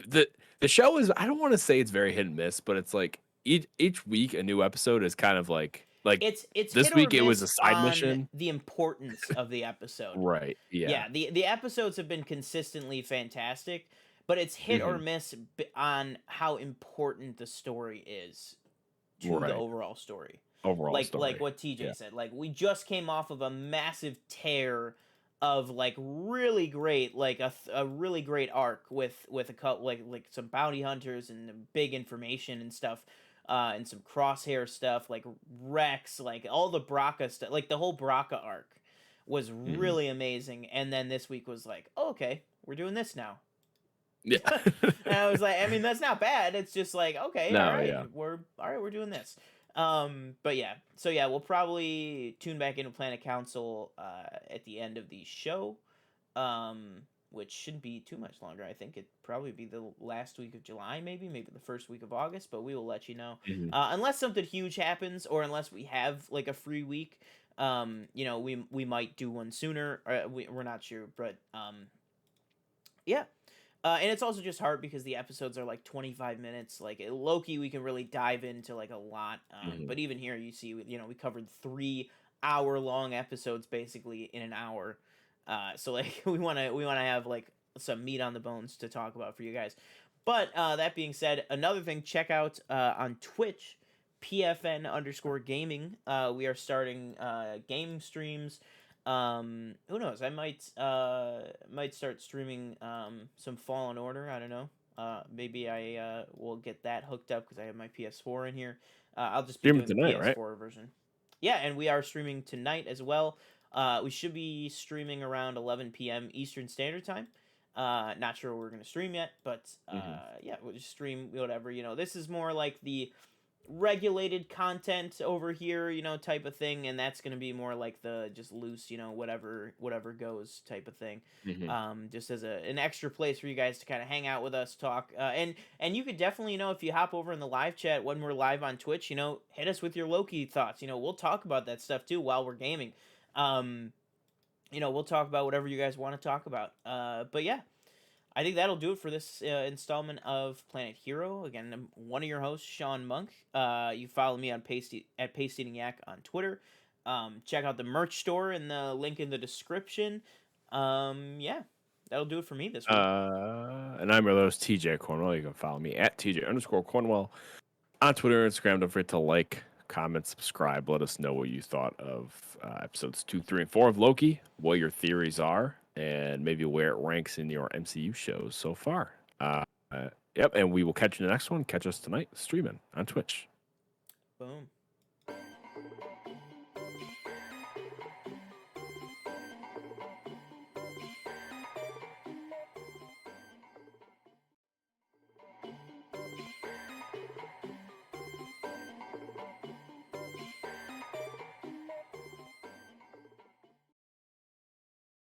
the show is. I don't want to say it's very hit and miss, but it's like each week a new episode is kind of like It's this hit or week it was a miss side on mission. the importance of the episode. Right. Yeah. Yeah, the episodes have been consistently fantastic, but it's hit or hmm miss on how important the story is to the Right. overall story. Overall Like story. what Yeah. TJ said. Like we just came off of a massive tear of like really great like a really great arc with a couple like some bounty hunters and big information and stuff, and some crosshair stuff like Rex, like all the Braca stuff, like the whole Braca arc was hmm really amazing. And then this week was like, oh, okay, we're doing this now. Yeah. And I was like, I mean, that's not bad. It's just like, okay, No. Yeah. all right, we're doing this. But yeah, so yeah, we'll probably tune back into Planet Council at the end of the show, um, which shouldn't be too much longer. I think it'd probably be the last week of July, maybe the first week of August. But we will let you know, hmm unless something huge happens, or unless we have like a free week. We might do one sooner. We're not sure, but yeah. And it's also just hard because the episodes are like 25 minutes. Like Loki, we can really dive into like a lot. hmm But even here, you see, we covered 3 hour-long episodes basically in an hour. So like we wanna have like some meat on the bones to talk about for you guys. But that being said, another thing, check out on Twitch, PFN_gaming. We are starting game streams. Who knows? I might start streaming some Fallen Order. I don't know. Maybe I will get that hooked up because I have my PS4 in here. I'll just be Streaming doing the tonight, right? PS4 version. Yeah, and we are streaming tonight as well. We should be streaming around 11 p.m. Eastern Standard Time. Not sure what we're gonna stream yet, but hmm yeah, we'll just stream whatever. This is more like the regulated content over here, type of thing, and that's going to be more like the just loose, whatever goes type of thing. hmm Just as an extra place for you guys to kind of hang out with us, talk, and you could definitely, if you hop over in the live chat when we're live on Twitch, hit us with your Loki thoughts. We'll talk about that stuff too while we're gaming. Um, we'll talk about whatever you guys want to talk about. But yeah, I think that'll do it for this installment of Planet Hero. Again, I'm one of your hosts, Sean Monk. You follow me on at Paste Eating Yak on Twitter. Check out the merch store and the link in the description. Yeah, that'll do it for me this week. And I'm your host, TJ Cornwell. You can follow me at TJ_Cornwell on Twitter and Instagram. Don't forget to like, comment, subscribe. Let us know what you thought of episodes 2, 3, and 4 of Loki, what your theories are, and maybe where it ranks in your MCU shows so far. Yep, and we will catch you in the next one. Catch us tonight streaming on Twitch. Boom.